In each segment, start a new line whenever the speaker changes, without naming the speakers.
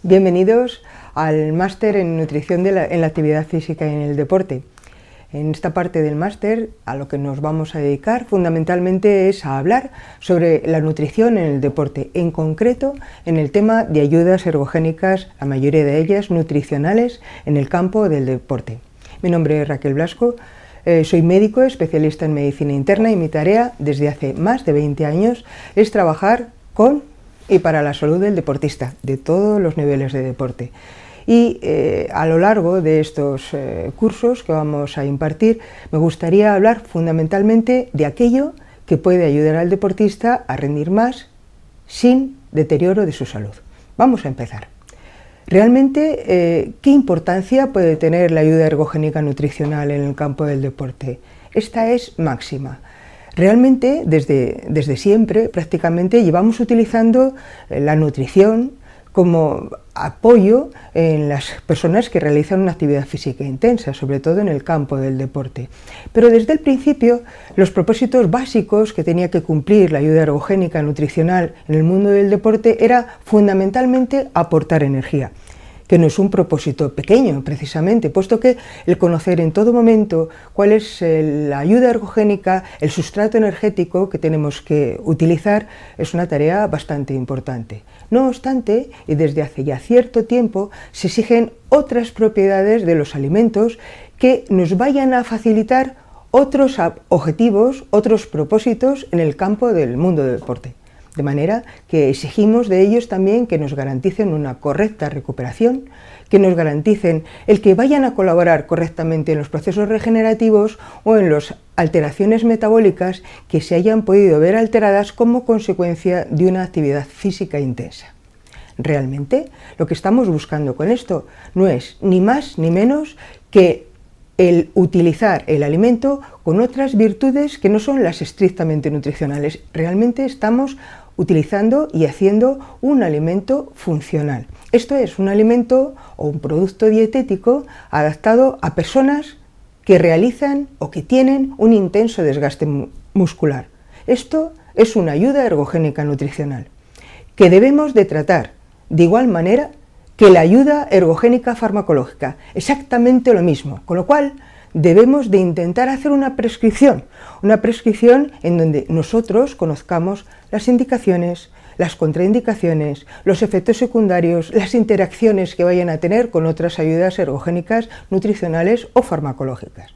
Bienvenidos al máster en nutrición en la actividad física y en el deporte. En esta parte del máster a lo que nos vamos a dedicar fundamentalmente es a hablar sobre la nutrición en el deporte, en concreto en el tema de ayudas ergogénicas, la mayoría de ellas nutricionales, en el campo del deporte. Mi nombre es Raquel Blasco, soy médico especialista en medicina interna y mi tarea desde hace más de 20 años es trabajar con y para la salud del deportista, de todos los niveles de deporte. Y a lo largo de estos cursos que vamos a impartir, me gustaría hablar fundamentalmente de aquello que puede ayudar al deportista a rendir más sin deterioro de su salud. Vamos a empezar. Realmente, ¿qué importancia puede tener la ayuda ergogénica nutricional en el campo del deporte? Esta es máxima. Realmente, desde siempre, prácticamente, llevamos utilizando la nutrición como apoyo en las personas que realizan una actividad física intensa, sobre todo en el campo del deporte. Pero desde el principio, los propósitos básicos que tenía que cumplir la ayuda ergogénica nutricional en el mundo del deporte era fundamentalmente aportar energía, que no es un propósito pequeño, precisamente, puesto que el conocer en todo momento cuál es la ayuda ergogénica, el sustrato energético que tenemos que utilizar, es una tarea bastante importante. No obstante, y desde hace ya cierto tiempo, se exigen otras propiedades de los alimentos que nos vayan a facilitar otros objetivos, otros propósitos en el campo del mundo del deporte. De manera que exigimos de ellos también que nos garanticen una correcta recuperación, que nos garanticen el que vayan a colaborar correctamente en los procesos regenerativos o en las alteraciones metabólicas que se hayan podido ver alteradas como consecuencia de una actividad física intensa. Realmente, lo que estamos buscando con esto no es ni más ni menos que el utilizar el alimento con otras virtudes que no son las estrictamente nutricionales. Realmente estamos utilizando y haciendo un alimento funcional. Esto es un alimento o un producto dietético adaptado a personas que realizan o que tienen un intenso desgaste muscular. Esto es una ayuda ergogénica nutricional que debemos de tratar de igual manera que la ayuda ergogénica farmacológica, exactamente lo mismo, con lo cual debemos de intentar hacer una prescripción en donde nosotros conozcamos las indicaciones, las contraindicaciones, los efectos secundarios, las interacciones que vayan a tener con otras ayudas ergogénicas, nutricionales o farmacológicas.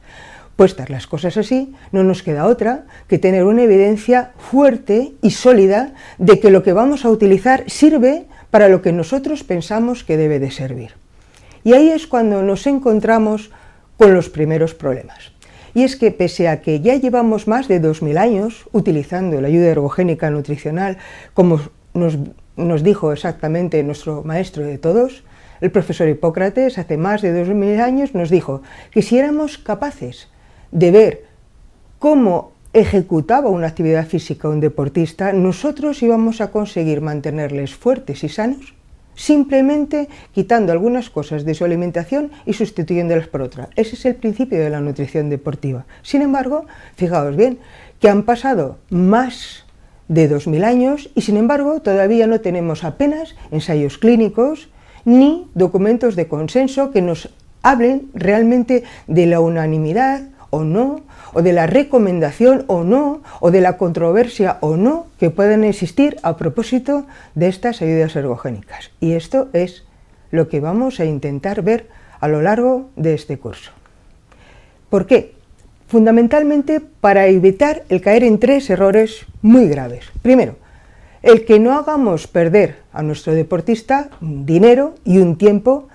Puestas las cosas así, no nos queda otra que tener una evidencia fuerte y sólida de que lo que vamos a utilizar sirve para lo que nosotros pensamos que debe de servir. Y ahí es cuando nos encontramos con los primeros problemas. Y es que pese a que ya llevamos más de 2000 años utilizando la ayuda ergogénica nutricional, como nos dijo exactamente nuestro maestro de todos, el profesor Hipócrates, hace más de 2000 años nos dijo que si éramos capaces de ver cómo ejecutaba una actividad física un deportista, nosotros íbamos a conseguir mantenerles fuertes y sanos simplemente quitando algunas cosas de su alimentación y sustituyéndolas por otras. Ese es el principio de la nutrición deportiva. Sin embargo, fijaos bien, que han pasado más de 2000 años y sin embargo todavía no tenemos apenas ensayos clínicos ni documentos de consenso que nos hablen realmente de la unanimidad o no, o de la recomendación o no, o de la controversia o no que puedan existir a propósito de estas ayudas ergogénicas. Y esto es lo que vamos a intentar ver a lo largo de este curso. ¿Por qué? Fundamentalmente para evitar el caer en 3 errores muy graves. Primero, el que no hagamos perder a nuestro deportista un dinero y un tiempo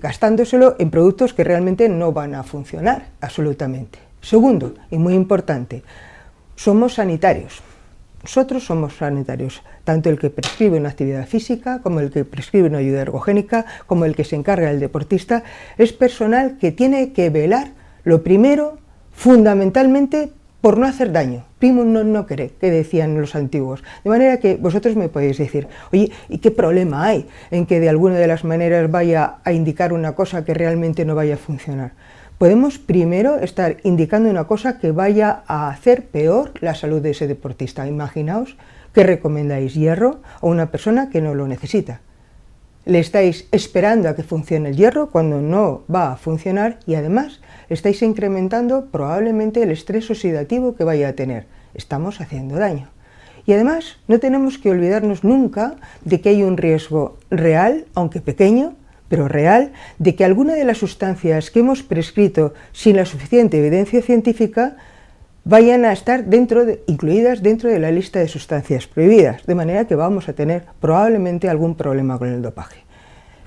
gastándoselo en productos que realmente no van a funcionar absolutamente. Segundo, y muy importante, somos sanitarios. Nosotros somos sanitarios, tanto el que prescribe una actividad física, como el que prescribe una ayuda ergogénica, como el que se encarga del deportista, es personal que tiene que velar, lo primero, fundamentalmente, por no hacer daño. Primum non nocere, que decían los antiguos. De manera que vosotros me podéis decir, oye, ¿y qué problema hay en que de alguna de las maneras vaya a indicar una cosa que realmente no vaya a funcionar? Podemos primero estar indicando una cosa que vaya a hacer peor la salud de ese deportista. Imaginaos que recomendáis hierro a una persona que no lo necesita. le estáis esperando a que funcione el hierro cuando no va a funcionar y además estáis incrementando probablemente el estrés oxidativo que vaya a tener. Estamos haciendo daño. Y además no tenemos que olvidarnos nunca de que hay un riesgo real, aunque pequeño, pero real, de que alguna de las sustancias que hemos prescrito sin la suficiente evidencia científica vayan a estar incluidas dentro de la lista de sustancias prohibidas, de manera que vamos a tener probablemente algún problema con el dopaje.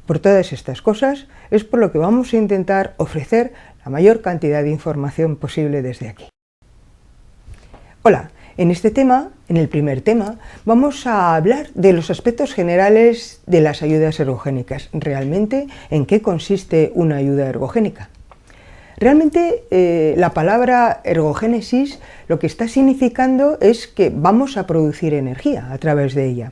Por todas estas cosas es por lo que vamos a intentar ofrecer la mayor cantidad de información posible desde aquí. Hola, en este tema, en el primer tema, vamos a hablar de los aspectos generales de las ayudas ergogénicas. Realmente, ¿en qué consiste una ayuda ergogénica? Realmente la palabra ergogénesis lo que está significando es que vamos a producir energía a través de ella.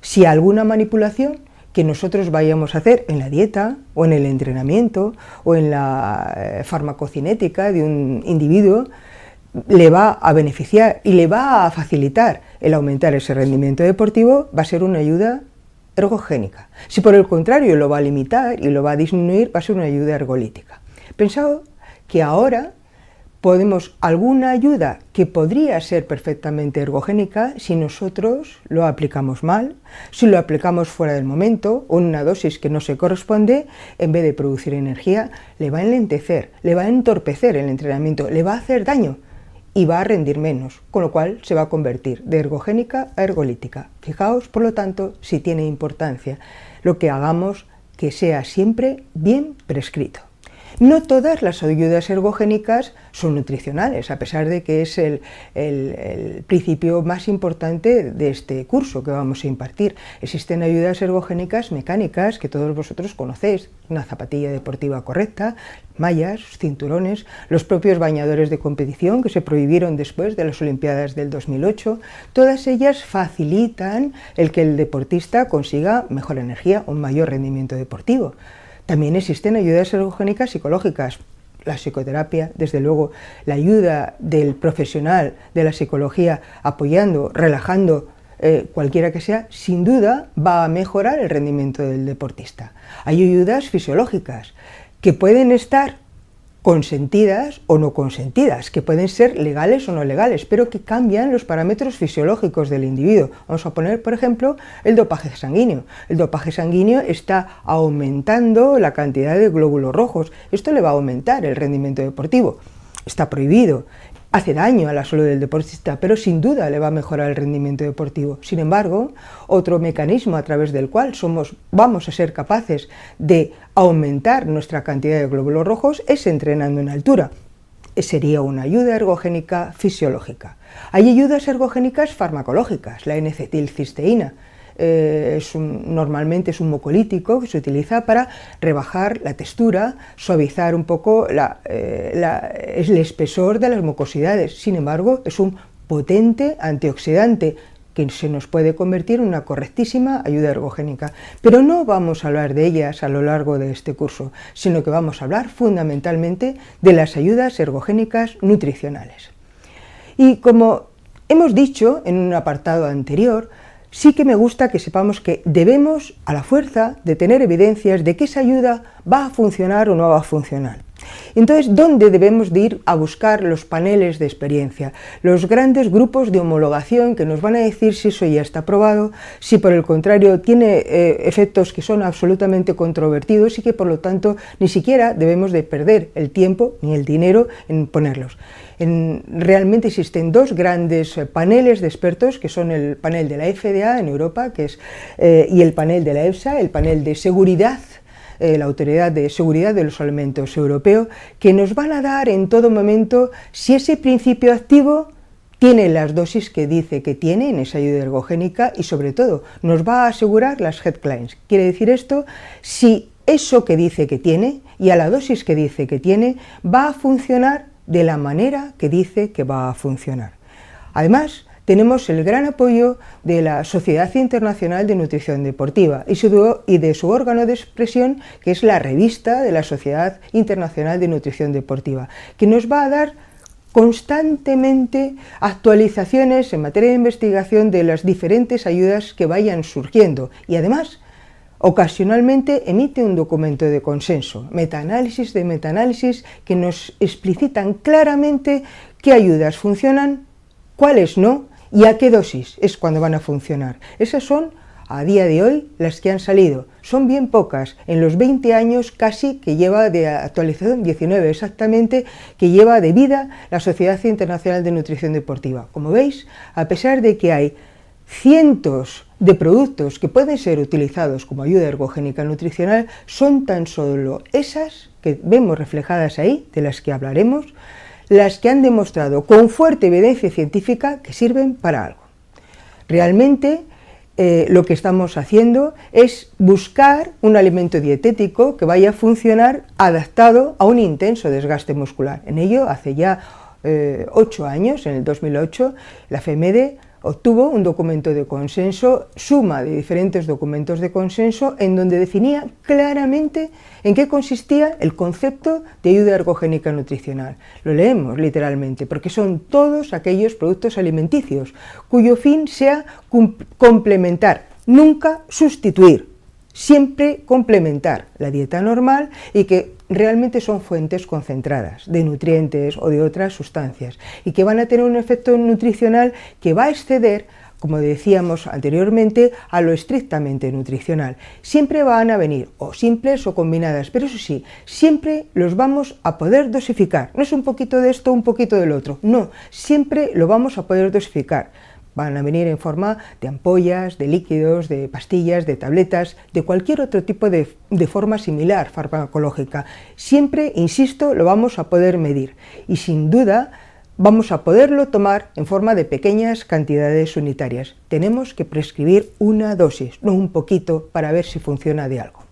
Si alguna manipulación que nosotros vayamos a hacer en la dieta o en el entrenamiento o en la farmacocinética de un individuo le va a beneficiar y le va a facilitar el aumentar ese rendimiento deportivo, va a ser una ayuda ergogénica. Si por el contrario lo va a limitar y lo va a disminuir, va a ser una ayuda ergolítica. Pensado que ahora podemos alguna ayuda que podría ser perfectamente ergogénica si nosotros lo aplicamos mal, si lo aplicamos fuera del momento o en una dosis que no se corresponde, en vez de producir energía, le va a enlentecer, le va a entorpecer el entrenamiento, le va a hacer daño y va a rendir menos, con lo cual se va a convertir de ergogénica a ergolítica. Fijaos, por lo tanto, si tiene importancia lo que hagamos que sea siempre bien prescrito. No todas las ayudas ergogénicas son nutricionales, a pesar de que es el principio más importante de este curso que vamos a impartir. Existen ayudas ergogénicas mecánicas que todos vosotros conocéis, una zapatilla deportiva correcta, mallas, cinturones, los propios bañadores de competición que se prohibieron después de las Olimpiadas del 2008, todas ellas facilitan el que el deportista consiga mejor energía, un mayor rendimiento deportivo. También existen ayudas ergogénicas psicológicas, la psicoterapia, desde luego la ayuda del profesional de la psicología apoyando, relajando, cualquiera que sea, sin duda va a mejorar el rendimiento del deportista. Hay ayudas fisiológicas que pueden estar consentidas o no consentidas, que pueden ser legales o no legales, pero que cambian los parámetros fisiológicos del individuo. Vamos a poner, por ejemplo, el dopaje sanguíneo. El dopaje sanguíneo está aumentando la cantidad de glóbulos rojos. Esto le va a aumentar el rendimiento deportivo. Está prohibido. Hace daño a la salud del deportista, pero sin duda le va a mejorar el rendimiento deportivo. Sin embargo, otro mecanismo a través del cual vamos a ser capaces de aumentar nuestra cantidad de glóbulos rojos es entrenando en altura. Sería una ayuda ergogénica fisiológica. Hay ayudas ergogénicas farmacológicas, la N-acetilcisteína. Normalmente es un mucolítico que se utiliza para rebajar la textura, suavizar un poco el espesor de las mucosidades. Sin embargo, es un potente antioxidante que se nos puede convertir en una correctísima ayuda ergogénica. Pero no vamos a hablar de ellas a lo largo de este curso, sino que vamos a hablar fundamentalmente de las ayudas ergogénicas nutricionales. Y como hemos dicho en un apartado anterior, sí que me gusta que sepamos que debemos, a la fuerza, de tener evidencias de que esa ayuda va a funcionar o no va a funcionar. Entonces, ¿dónde debemos de ir a buscar los paneles de experiencia? Los grandes grupos de homologación que nos van a decir si eso ya está probado, si por el contrario tiene efectos que son absolutamente controvertidos y que por lo tanto ni siquiera debemos de perder el tiempo ni el dinero en ponerlos. Realmente existen dos grandes paneles de expertos, que son el panel de la FDA en Europa y el panel de la EFSA, el panel de seguridad, la Autoridad de Seguridad de los Alimentos Europeo, que nos van a dar en todo momento si ese principio activo tiene las dosis que dice que tiene en esa ayuda ergogénica y sobre todo nos va a asegurar las headclines. Quiere decir esto, si eso que dice que tiene y a la dosis que dice que tiene va a funcionar de la manera que dice que va a funcionar. Además, tenemos el gran apoyo de la Sociedad Internacional de Nutrición Deportiva y de su órgano de expresión, que es la revista de la Sociedad Internacional de Nutrición Deportiva, que nos va a dar constantemente actualizaciones en materia de investigación de las diferentes ayudas que vayan surgiendo y además Ocasionalmente emite un documento de consenso, metaanálisis de metaanálisis, que nos explicitan claramente qué ayudas funcionan, cuáles no y a qué dosis es cuando van a funcionar. Esas son, a día de hoy, las que han salido. Son bien pocas, en los 20 años casi que lleva de actualización, 19 exactamente, que lleva de vida la Sociedad Internacional de Nutrición Deportiva. Como veis, a pesar de que hay cientos de productos que pueden ser utilizados como ayuda ergogénica nutricional, son tan solo esas que vemos reflejadas ahí, de las que hablaremos, las que han demostrado con fuerte evidencia científica que sirven para algo. Realmente lo que estamos haciendo es buscar un alimento dietético que vaya a funcionar adaptado a un intenso desgaste muscular. En ello, hace ya 8 años, en el 2008, la FEMEDE obtuvo un documento de consenso, suma de diferentes documentos de consenso, en donde definía claramente en qué consistía el concepto de ayuda ergogénica nutricional. Lo leemos literalmente, porque son todos aquellos productos alimenticios cuyo fin sea complementar, nunca sustituir, siempre complementar la dieta normal y que realmente son fuentes concentradas de nutrientes o de otras sustancias y que van a tener un efecto nutricional que va a exceder, como decíamos anteriormente, a lo estrictamente nutricional. Siempre van a venir o simples o combinadas, pero eso sí, siempre los vamos a poder dosificar. No es un poquito de esto, un poquito del otro, no, siempre lo vamos a poder dosificar. Van a venir en forma de ampollas, de líquidos, de pastillas, de tabletas, de cualquier otro tipo de forma similar farmacológica. Siempre, insisto, lo vamos a poder medir y sin duda vamos a poderlo tomar en forma de pequeñas cantidades unitarias. Tenemos que prescribir una dosis, no un poquito, para ver si funciona de algo.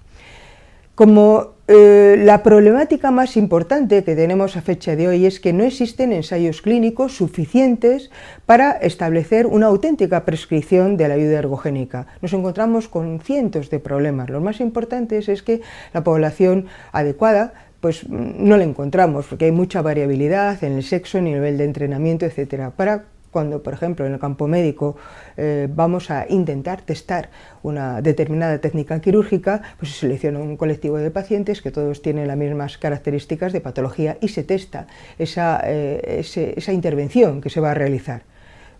Como la problemática más importante que tenemos a fecha de hoy es que no existen ensayos clínicos suficientes para establecer una auténtica prescripción de la ayuda ergogénica. Nos encontramos con cientos de problemas. Lo más importante es que la población adecuada pues no la encontramos, porque hay mucha variabilidad en el sexo, en el nivel de entrenamiento, etc. Para cuando, por ejemplo, en el campo médico vamos a intentar testar una determinada técnica quirúrgica, pues se selecciona un colectivo de pacientes que todos tienen las mismas características de patología y se testa esa intervención que se va a realizar.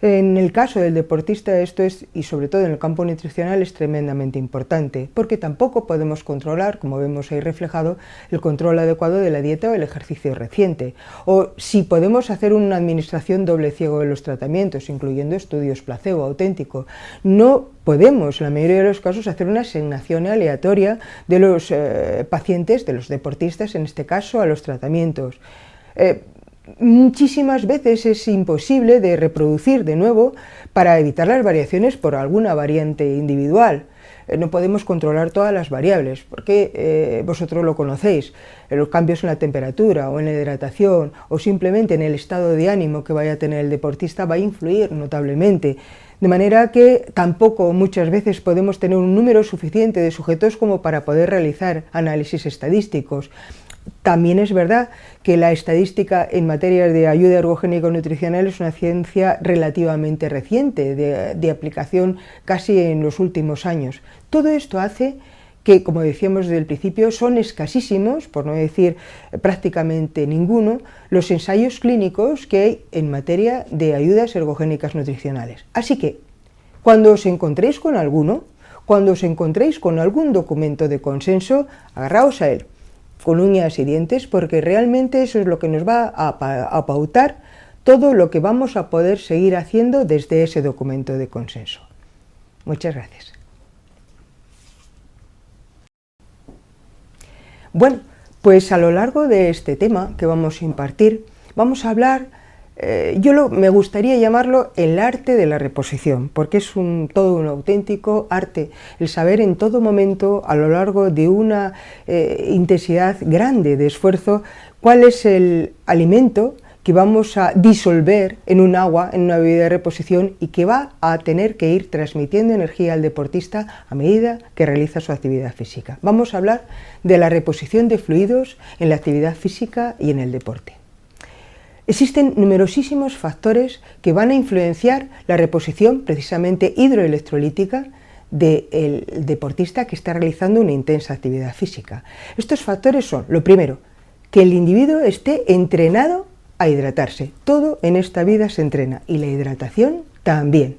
En el caso del deportista esto es, y sobre todo en el campo nutricional, es tremendamente importante, porque tampoco podemos controlar, como vemos ahí reflejado, el control adecuado de la dieta o el ejercicio reciente, o si podemos hacer una administración doble ciego de los tratamientos, incluyendo estudios placebo auténtico. No podemos, en la mayoría de los casos, hacer una asignación aleatoria de los pacientes, de los deportistas, en este caso, a los tratamientos. Muchísimas veces es imposible de reproducir de nuevo para evitar las variaciones por alguna variante individual. No podemos controlar todas las variables, porque vosotros lo conocéis, los cambios en la temperatura o en la hidratación o simplemente en el estado de ánimo que vaya a tener el deportista va a influir notablemente. De manera que tampoco muchas veces podemos tener un número suficiente de sujetos como para poder realizar análisis estadísticos. También es verdad que la estadística en materia de ayuda ergogénica nutricional es una ciencia relativamente reciente, de aplicación casi en los últimos años. Todo esto hace que, como decíamos desde el principio, son escasísimos, por no decir prácticamente ninguno, los ensayos clínicos que hay en materia de ayudas ergogénicas nutricionales. Así que, cuando os encontréis con alguno, cuando os encontréis con algún documento de consenso, agarraos a él con uñas y dientes, porque realmente eso es lo que nos va a pautar todo lo que vamos a poder seguir haciendo desde ese documento de consenso. Muchas gracias. Bueno, pues a lo largo de este tema que vamos a impartir, vamos a hablar, me gustaría llamarlo el arte de la reposición, porque es todo un auténtico arte, el saber en todo momento, a lo largo de una intensidad grande de esfuerzo, cuál es el alimento que vamos a disolver en un agua, en una bebida de reposición, y que va a tener que ir transmitiendo energía al deportista a medida que realiza su actividad física. Vamos a hablar de la reposición de fluidos en la actividad física y en el deporte. Existen numerosísimos factores que van a influenciar la reposición precisamente hidroelectrolítica del deportista que está realizando una intensa actividad física. Estos factores son, lo primero, que el individuo esté entrenado a hidratarse. Todo en esta vida se entrena y la hidratación también.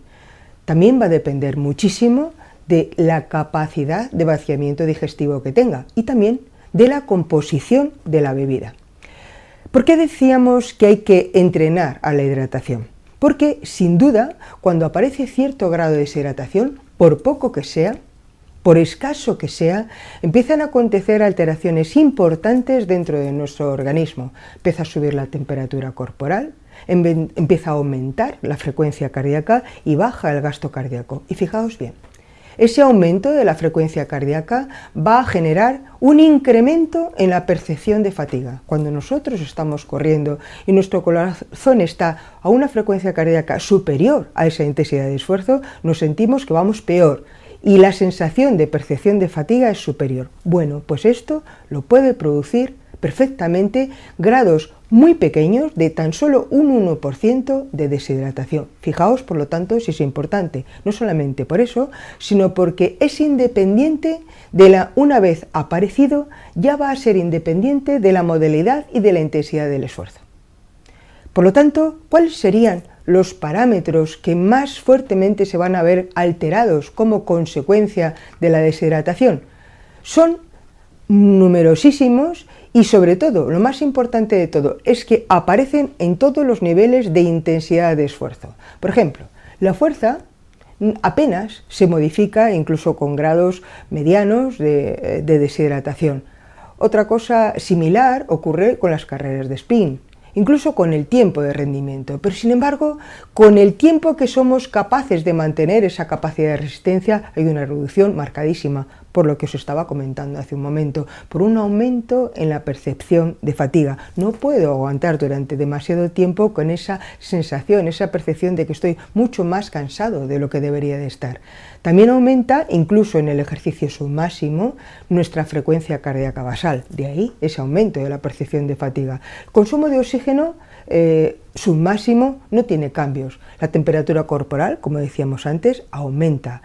También va a depender muchísimo de la capacidad de vaciamiento digestivo que tenga y también de la composición de la bebida. ¿Por qué decíamos que hay que entrenar a la hidratación? Porque, sin duda, cuando aparece cierto grado de deshidratación, por poco que sea, por escaso que sea, empiezan a acontecer alteraciones importantes dentro de nuestro organismo. Empieza a subir la temperatura corporal, empieza a aumentar la frecuencia cardíaca y baja el gasto cardíaco. Y fijaos bien, ese aumento de la frecuencia cardíaca va a generar un incremento en la percepción de fatiga. Cuando nosotros estamos corriendo y nuestro corazón está a una frecuencia cardíaca superior a esa intensidad de esfuerzo, nos sentimos que vamos peor y la sensación de percepción de fatiga es superior. Bueno, pues esto lo puede producir perfectamente grados muy pequeños de tan solo un 1% de deshidratación. Fijaos, por lo tanto, si es importante, no solamente por eso, sino porque es independiente una vez aparecido, ya va a ser independiente de la modalidad y de la intensidad del esfuerzo. Por lo tanto, ¿cuáles serían los parámetros que más fuertemente se van a ver alterados como consecuencia de la deshidratación? Son numerosísimos y, sobre todo, lo más importante de todo es que aparecen en todos los niveles de intensidad de esfuerzo. Por ejemplo, la fuerza apenas se modifica incluso con grados medianos de deshidratación. Otra cosa similar ocurre con las carreras de sprint, incluso con el tiempo de rendimiento, pero sin embargo, con el tiempo que somos capaces de mantener esa capacidad de resistencia hay una reducción marcadísima, por lo que os estaba comentando hace un momento, por un aumento en la percepción de fatiga. No puedo aguantar durante demasiado tiempo con esa sensación, esa percepción de que estoy mucho más cansado de lo que debería de estar. También aumenta, incluso en el ejercicio submáximo, nuestra frecuencia cardíaca basal, de ahí ese aumento de la percepción de fatiga. El consumo de oxígeno submáximo no tiene cambios. La temperatura corporal, como decíamos antes, aumenta.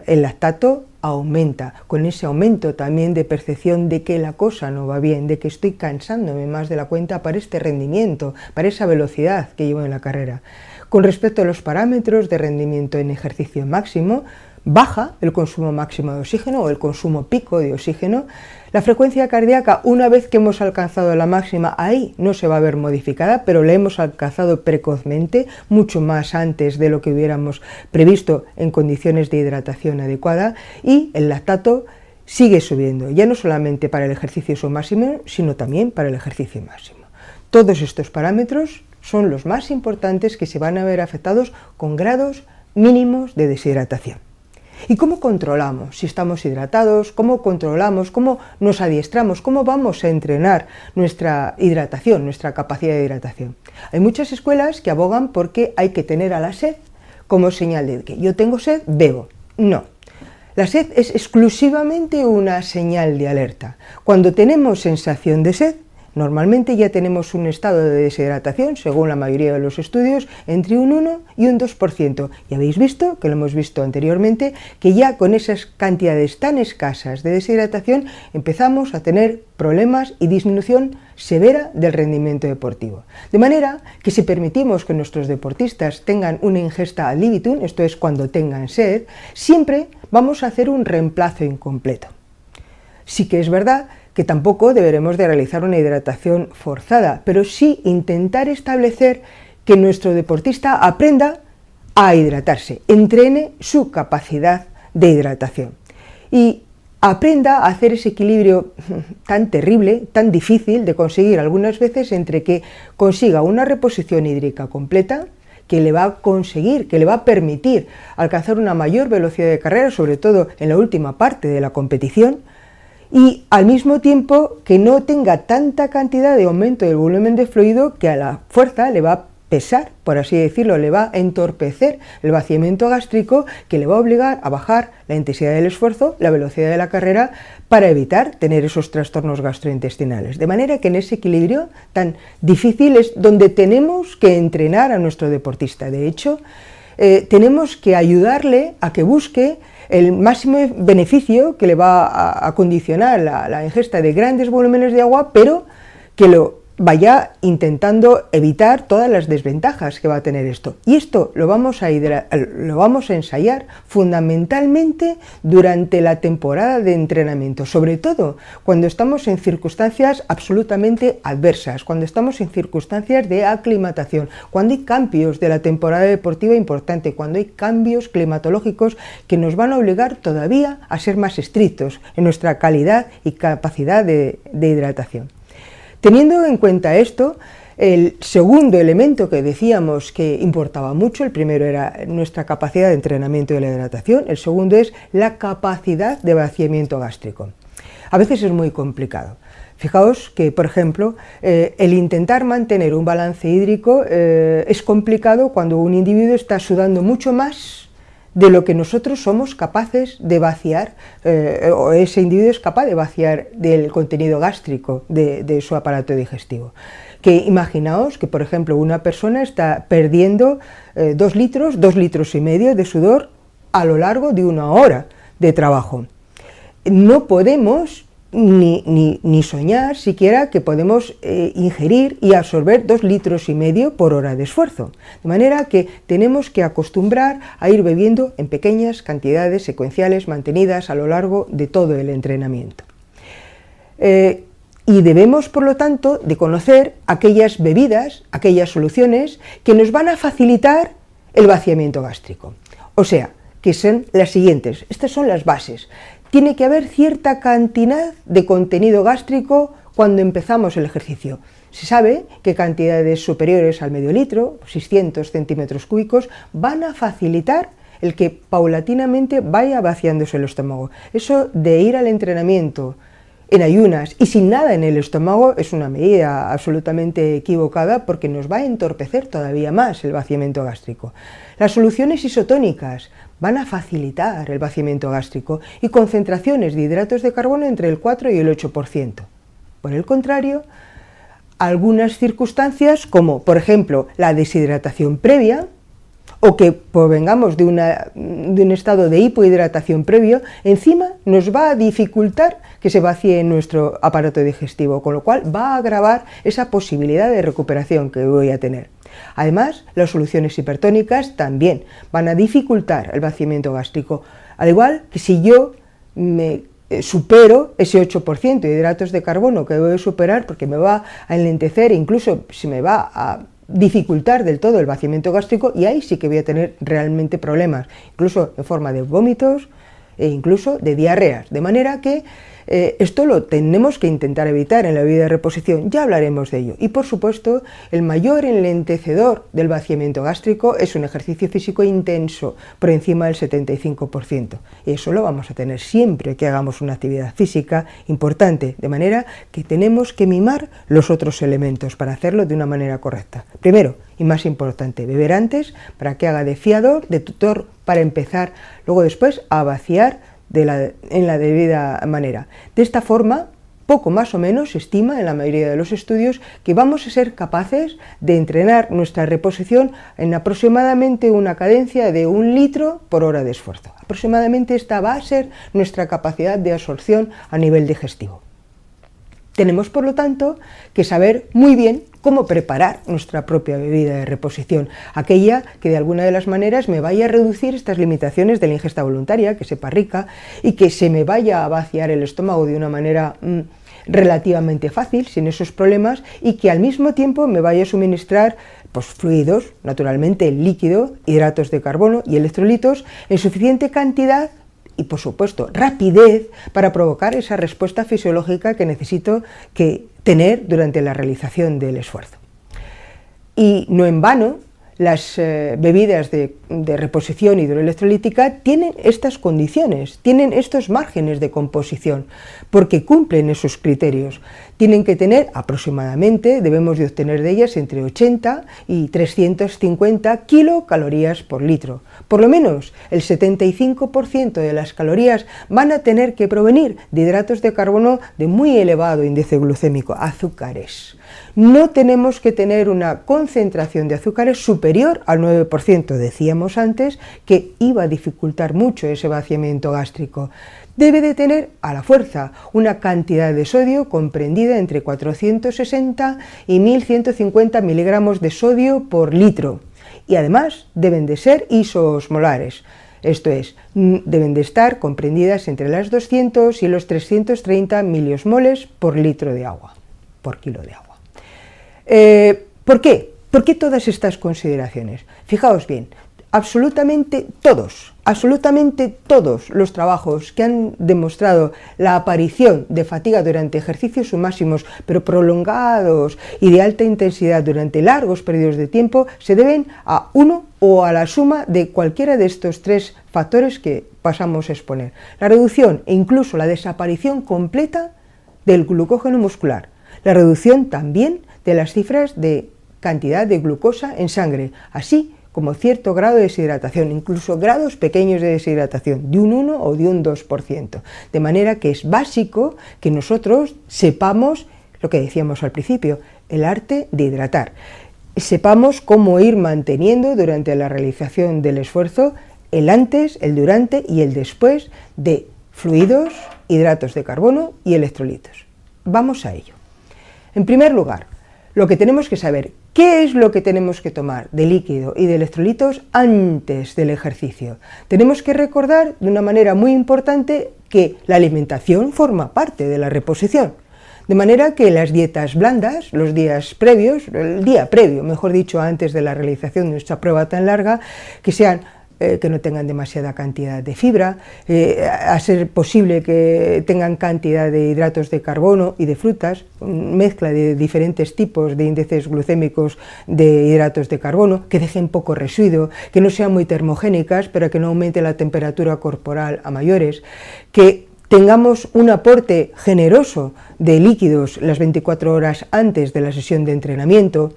El lactato aumenta, con ese aumento también de percepción de que la cosa no va bien, de que estoy cansándome más de la cuenta para este rendimiento, para esa velocidad que llevo en la carrera. Con respecto a los parámetros de rendimiento en ejercicio máximo, baja el consumo máximo de oxígeno o el consumo pico de oxígeno. La frecuencia cardíaca, una vez que hemos alcanzado la máxima, ahí no se va a ver modificada, pero la hemos alcanzado precozmente, mucho más antes de lo que hubiéramos previsto en condiciones de hidratación adecuada, y el lactato sigue subiendo, ya no solamente para el ejercicio submáximo, sino también para el ejercicio máximo. Todos estos parámetros son los más importantes que se van a ver afectados con grados mínimos de deshidratación. ¿Y cómo controlamos si estamos hidratados? ¿Cómo controlamos? ¿Cómo nos adiestramos? ¿Cómo vamos a entrenar nuestra hidratación, nuestra capacidad de hidratación? Hay muchas escuelas que abogan porque hay que tener a la sed como señal de que yo tengo sed, bebo. No. La sed es exclusivamente una señal de alerta. Cuando tenemos sensación de sed, normalmente ya tenemos un estado de deshidratación, según la mayoría de los estudios, entre un 1 y un 2%. Y habéis visto, que lo hemos visto anteriormente, que ya con esas cantidades tan escasas de deshidratación empezamos a tener problemas y disminución severa del rendimiento deportivo. De manera que si permitimos que nuestros deportistas tengan una ingesta ad libitum, esto es cuando tengan sed, siempre vamos a hacer un reemplazo incompleto. Sí que es verdad que tampoco deberemos de realizar una hidratación forzada, pero sí intentar establecer que nuestro deportista aprenda a hidratarse, entrene su capacidad de hidratación y aprenda a hacer ese equilibrio tan terrible, tan difícil de conseguir algunas veces entre que consiga una reposición hídrica completa, que le va a conseguir, que le va a permitir alcanzar una mayor velocidad de carrera, sobre todo en la última parte de la competición, y al mismo tiempo que no tenga tanta cantidad de aumento del volumen de fluido que a la fuerza le va a pesar, por así decirlo, le va a entorpecer el vaciamiento gástrico, que le va a obligar a bajar la intensidad del esfuerzo, la velocidad de la carrera, para evitar tener esos trastornos gastrointestinales. De manera que en ese equilibrio tan difícil es donde tenemos que entrenar a nuestro deportista. De hecho, tenemos que ayudarle a que busque el máximo beneficio que le va a condicionar la ingesta de grandes volúmenes de agua, pero que lo vaya intentando evitar todas las desventajas que va a tener esto. Y esto lo vamos a ensayar fundamentalmente durante la temporada de entrenamiento, sobre todo cuando estamos en circunstancias absolutamente adversas, cuando estamos en circunstancias de aclimatación, cuando hay cambios de la temporada deportiva importante, cuando hay cambios climatológicos que nos van a obligar todavía a ser más estrictos en nuestra calidad y capacidad de hidratación. Teniendo en cuenta esto, el segundo elemento que decíamos que importaba mucho, el primero era nuestra capacidad de entrenamiento de la hidratación, el segundo es la capacidad de vaciamiento gástrico. A veces es muy complicado. Fijaos que, por ejemplo, el intentar mantener un balance hídrico es complicado cuando un individuo está sudando mucho más de lo que nosotros somos capaces de vaciar, o ese individuo es capaz de vaciar del contenido gástrico de su aparato digestivo. Que imaginaos que, por ejemplo, una persona está perdiendo 2 litros y medio de sudor a lo largo de 1 hora de trabajo. No podemos ni soñar siquiera que podemos ingerir y absorber 2 litros y medio por hora de esfuerzo. De manera que tenemos que acostumbrar a ir bebiendo en pequeñas cantidades secuenciales mantenidas a lo largo de todo el entrenamiento. Y debemos, por lo tanto, de conocer aquellas bebidas, aquellas soluciones que nos van a facilitar el vaciamiento gástrico. O sea, que son las siguientes, estas son las bases. Tiene que haber cierta cantidad de contenido gástrico cuando empezamos el ejercicio. Se sabe que cantidades superiores al medio litro, 600 centímetros cúbicos, van a facilitar el que paulatinamente vaya vaciándose el estómago. Eso de ir al entrenamiento en ayunas y sin nada en el estómago es una medida absolutamente equivocada porque nos va a entorpecer todavía más el vaciamiento gástrico. Las soluciones isotónicas van a facilitar el vaciamiento gástrico y concentraciones de hidratos de carbono entre el 4 y el 8%. Por el contrario, algunas circunstancias como por ejemplo la deshidratación previa o que provengamos de un estado de hipohidratación previo, encima nos va a dificultar que se vacíe nuestro aparato digestivo, con lo cual va a agravar esa posibilidad de recuperación que voy a tener. Además, las soluciones hipertónicas también van a dificultar el vaciamiento gástrico, al igual que si yo me supero ese 8% de hidratos de carbono que debo superar porque me va a enlentecer, incluso si me va a dificultar del todo el vaciamiento gástrico, y ahí sí que voy a tener realmente problemas, incluso en forma de vómitos e incluso de diarreas, de manera que esto lo tenemos que intentar evitar en la bebida de reposición, ya hablaremos de ello. Y por supuesto, el mayor enlentecedor del vaciamiento gástrico es un ejercicio físico intenso, por encima del 75%. Y eso lo vamos a tener siempre que hagamos una actividad física importante, de manera que tenemos que mimar los otros elementos para hacerlo de una manera correcta. Primero, y más importante, beber antes para que haga de fiador, de tutor, para empezar, luego después a vaciar en la debida manera. De esta forma, poco más o menos se estima en la mayoría de los estudios que vamos a ser capaces de entrenar nuestra reposición en aproximadamente una cadencia de 1 litro por hora de esfuerzo. Aproximadamente esta va a ser nuestra capacidad de absorción a nivel digestivo. Tenemos, por lo tanto, que saber muy bien cómo preparar nuestra propia bebida de reposición, aquella que de alguna de las maneras me vaya a reducir estas limitaciones de la ingesta voluntaria, que sepa rica y que se me vaya a vaciar el estómago de una manera relativamente fácil, sin esos problemas, y que al mismo tiempo me vaya a suministrar fluidos, naturalmente el líquido, hidratos de carbono y electrolitos en suficiente cantidad y, por supuesto, rapidez para provocar esa respuesta fisiológica que necesito tener durante la realización del esfuerzo. Y no en vano, las bebidas de reposición hidroelectrolítica tienen estas condiciones, tienen estos márgenes de composición, porque cumplen esos criterios. Tienen que tener aproximadamente, debemos de obtener de ellas entre 80 y 350 kilocalorías por litro. Por lo menos el 75% de las calorías van a tener que provenir de hidratos de carbono de muy elevado índice glucémico, azúcares. No tenemos que tener una concentración de azúcares superior al 9%, decíamos antes, que iba a dificultar mucho ese vaciamiento gástrico. Debe de tener a la fuerza una cantidad de sodio comprendida entre 460 y 1150 miligramos de sodio por litro. Y además deben de ser isoosmolares. Esto es, deben de estar comprendidas entre las 200 y los 330 miliosmoles por litro de agua, por kilo de agua. ¿Por qué? ¿Por qué todas estas consideraciones? Fijaos bien, absolutamente todos los trabajos que han demostrado la aparición de fatiga durante ejercicios máximos, pero prolongados y de alta intensidad durante largos periodos de tiempo, se deben a uno o a la suma de cualquiera de estos tres factores que pasamos a exponer. La reducción e incluso la desaparición completa del glucógeno muscular. La reducción también de las cifras de cantidad de glucosa en sangre, así como cierto grado de deshidratación, incluso grados pequeños de deshidratación, de un 1 o de un 2%. De manera que es básico que nosotros sepamos lo que decíamos al principio, el arte de hidratar. Sepamos cómo ir manteniendo durante la realización del esfuerzo el antes, el durante y el después de fluidos, hidratos de carbono y electrolitos. Vamos a ello. En primer lugar, lo que tenemos que saber, ¿qué es lo que tenemos que tomar de líquido y de electrolitos antes del ejercicio? Tenemos que recordar de una manera muy importante que la alimentación forma parte de la reposición. De manera que las dietas blandas, los días previos, el día previo, mejor dicho, antes de la realización de nuestra prueba tan larga, que sean que no tengan demasiada cantidad de fibra, a ser posible que tengan cantidad de hidratos de carbono y de frutas, mezcla de diferentes tipos de índices glucémicos de hidratos de carbono, que dejen poco residuo, que no sean muy termogénicas, pero que no aumente la temperatura corporal a mayores, que tengamos un aporte generoso de líquidos las 24 horas antes de la sesión de entrenamiento.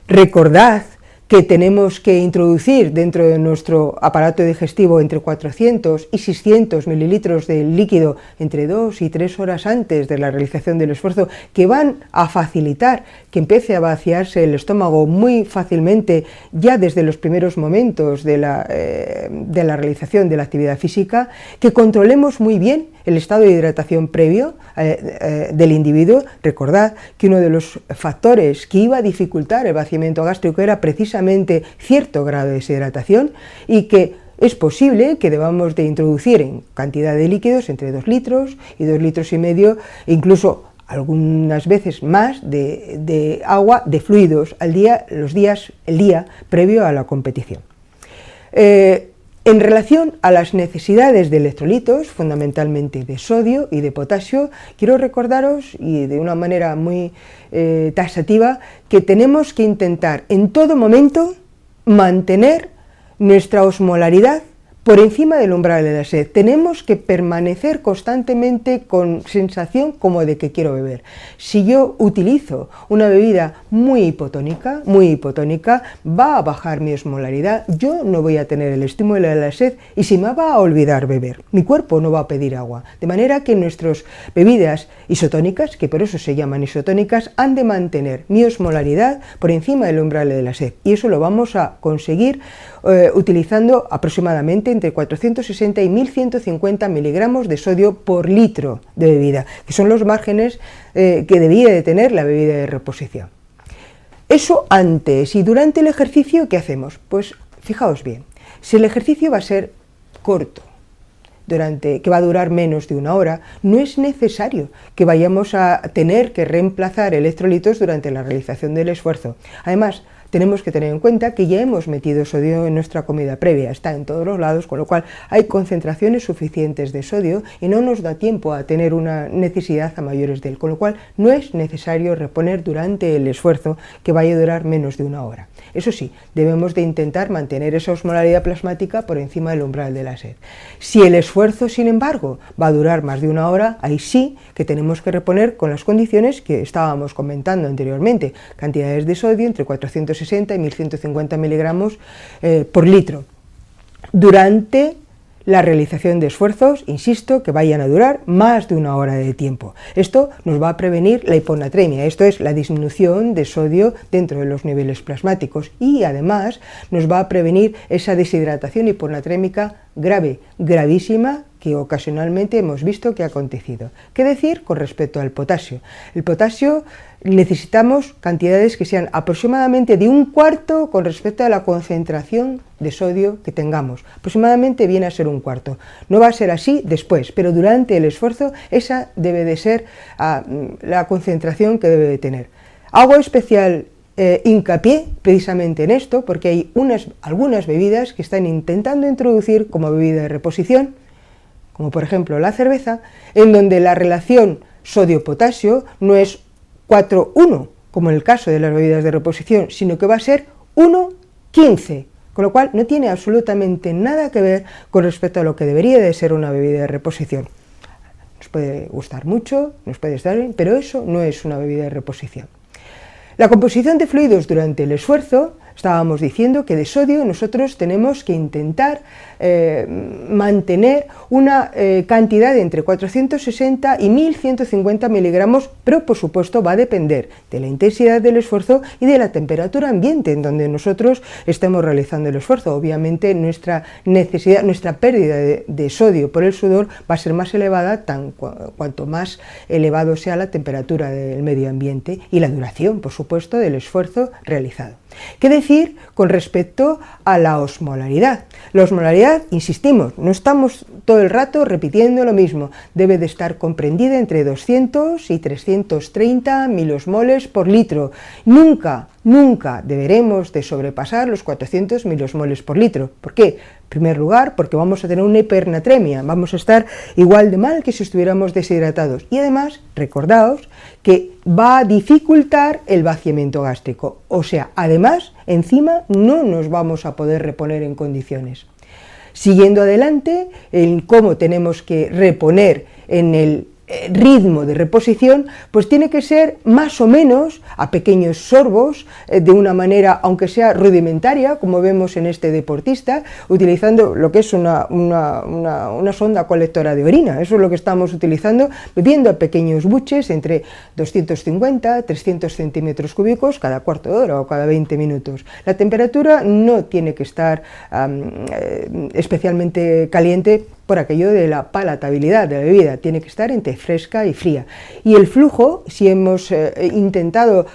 Recordad que tenemos que introducir dentro de nuestro aparato digestivo entre 400 y 600 mililitros de líquido entre 2 y 3 horas antes de la realización del esfuerzo, que van a facilitar que empiece a vaciarse el estómago muy fácilmente ya desde los primeros momentos de la realización de la actividad física, que controlemos muy bien el estado de hidratación previo del individuo. Recordad que uno de los factores que iba a dificultar el vaciamiento gástrico era precisamente cierto grado de deshidratación y que es posible que debamos de introducir en cantidad de líquidos entre 2 litros y 2 litros y medio, incluso algunas veces más de agua, de fluidos al día, el día previo a la competición. En relación a las necesidades de electrolitos, fundamentalmente de sodio y de potasio, quiero recordaros, y de una manera muy taxativa, que tenemos que intentar en todo momento mantener nuestra osmolaridad por encima del umbral de la sed. Tenemos que permanecer constantemente con sensación como de que quiero beber. Si yo utilizo una bebida muy hipotónica, va a bajar mi osmolaridad, yo no voy a tener el estímulo de la sed y se me va a olvidar beber. Mi cuerpo no va a pedir agua. De manera que nuestras bebidas isotónicas, que por eso se llaman isotónicas, han de mantener mi osmolaridad por encima del umbral de la sed. Y eso lo vamos a conseguir utilizando aproximadamente entre 460 y 1150 miligramos de sodio por litro de bebida, que son los márgenes que debía de tener la bebida de reposición. Eso antes y durante el ejercicio, ¿qué hacemos? Pues fijaos bien, si el ejercicio va a ser corto, que va a durar menos de una hora, no es necesario que vayamos a tener que reemplazar electrolitos durante la realización del esfuerzo. Además, tenemos que tener en cuenta que ya hemos metido sodio en nuestra comida previa, está en todos los lados, con lo cual hay concentraciones suficientes de sodio y no nos da tiempo a tener una necesidad a mayores de él, con lo cual no es necesario reponer durante el esfuerzo que vaya a durar menos de una hora. Eso sí, debemos de intentar mantener esa osmolaridad plasmática por encima del umbral de la sed. Si el esfuerzo, sin embargo, va a durar más de una hora, ahí sí que tenemos que reponer con las condiciones que estábamos comentando anteriormente, cantidades de sodio entre 460 y 1150 miligramos por litro. Durante la realización de esfuerzos, insisto, que vayan a durar más de una hora de tiempo. Esto nos va a prevenir la hiponatremia, esto es la disminución de sodio dentro de los niveles plasmáticos, y además nos va a prevenir esa deshidratación hiponatrémica grave, gravísima, que ocasionalmente hemos visto que ha acontecido. ¿Qué decir con respecto al potasio? El potasio necesitamos cantidades que sean aproximadamente de un cuarto con respecto a la concentración de sodio que tengamos. Aproximadamente viene a ser un cuarto. No va a ser así después, pero durante el esfuerzo esa debe de ser la concentración que debe de tener. Hago especial hincapié precisamente en esto porque hay algunas bebidas que están intentando introducir como bebida de reposición, como por ejemplo la cerveza, en donde la relación sodio-potasio no es 4:1, como en el caso de las bebidas de reposición, sino que va a ser 1:15, con lo cual no tiene absolutamente nada que ver con respecto a lo que debería de ser una bebida de reposición. Nos puede gustar mucho, nos puede estar bien, pero eso no es una bebida de reposición. La composición de fluidos durante el esfuerzo, estábamos diciendo que de sodio nosotros tenemos que intentar mantener una cantidad de entre 460 y 1150 miligramos, pero por supuesto va a depender de la intensidad del esfuerzo y de la temperatura ambiente en donde nosotros estemos realizando el esfuerzo. Obviamente nuestra pérdida de sodio por el sudor va a ser más elevada cuanto más elevado sea la temperatura del medio ambiente y la duración, por supuesto, del esfuerzo realizado. ¿Qué decir con respecto a la osmolaridad? La osmolaridad, insistimos, no estamos todo el rato repitiendo lo mismo, debe de estar comprendida entre 200 y 330 milosmoles por litro. Nunca deberemos de sobrepasar los 400 milosmoles por litro. ¿Por qué? En primer lugar, porque vamos a tener una hipernatremia, vamos a estar igual de mal que si estuviéramos deshidratados. Y además, recordaos que va a dificultar el vaciamiento gástrico. O sea, además, encima no nos vamos a poder reponer en condiciones. Siguiendo adelante, en cómo tenemos que reponer en el ritmo de reposición, pues tiene que ser más o menos a pequeños sorbos, de una manera, aunque sea rudimentaria, como vemos en este deportista, utilizando lo que es una sonda colectora de orina. Eso es lo que estamos utilizando, bebiendo a pequeños buches entre 250 300 centímetros cúbicos cada cuarto de hora o cada 20 minutos. La temperatura no tiene que estar especialmente caliente por aquello de la palatabilidad de la bebida, tiene que estar entre fresca y fría. Y el flujo, si hemos intentado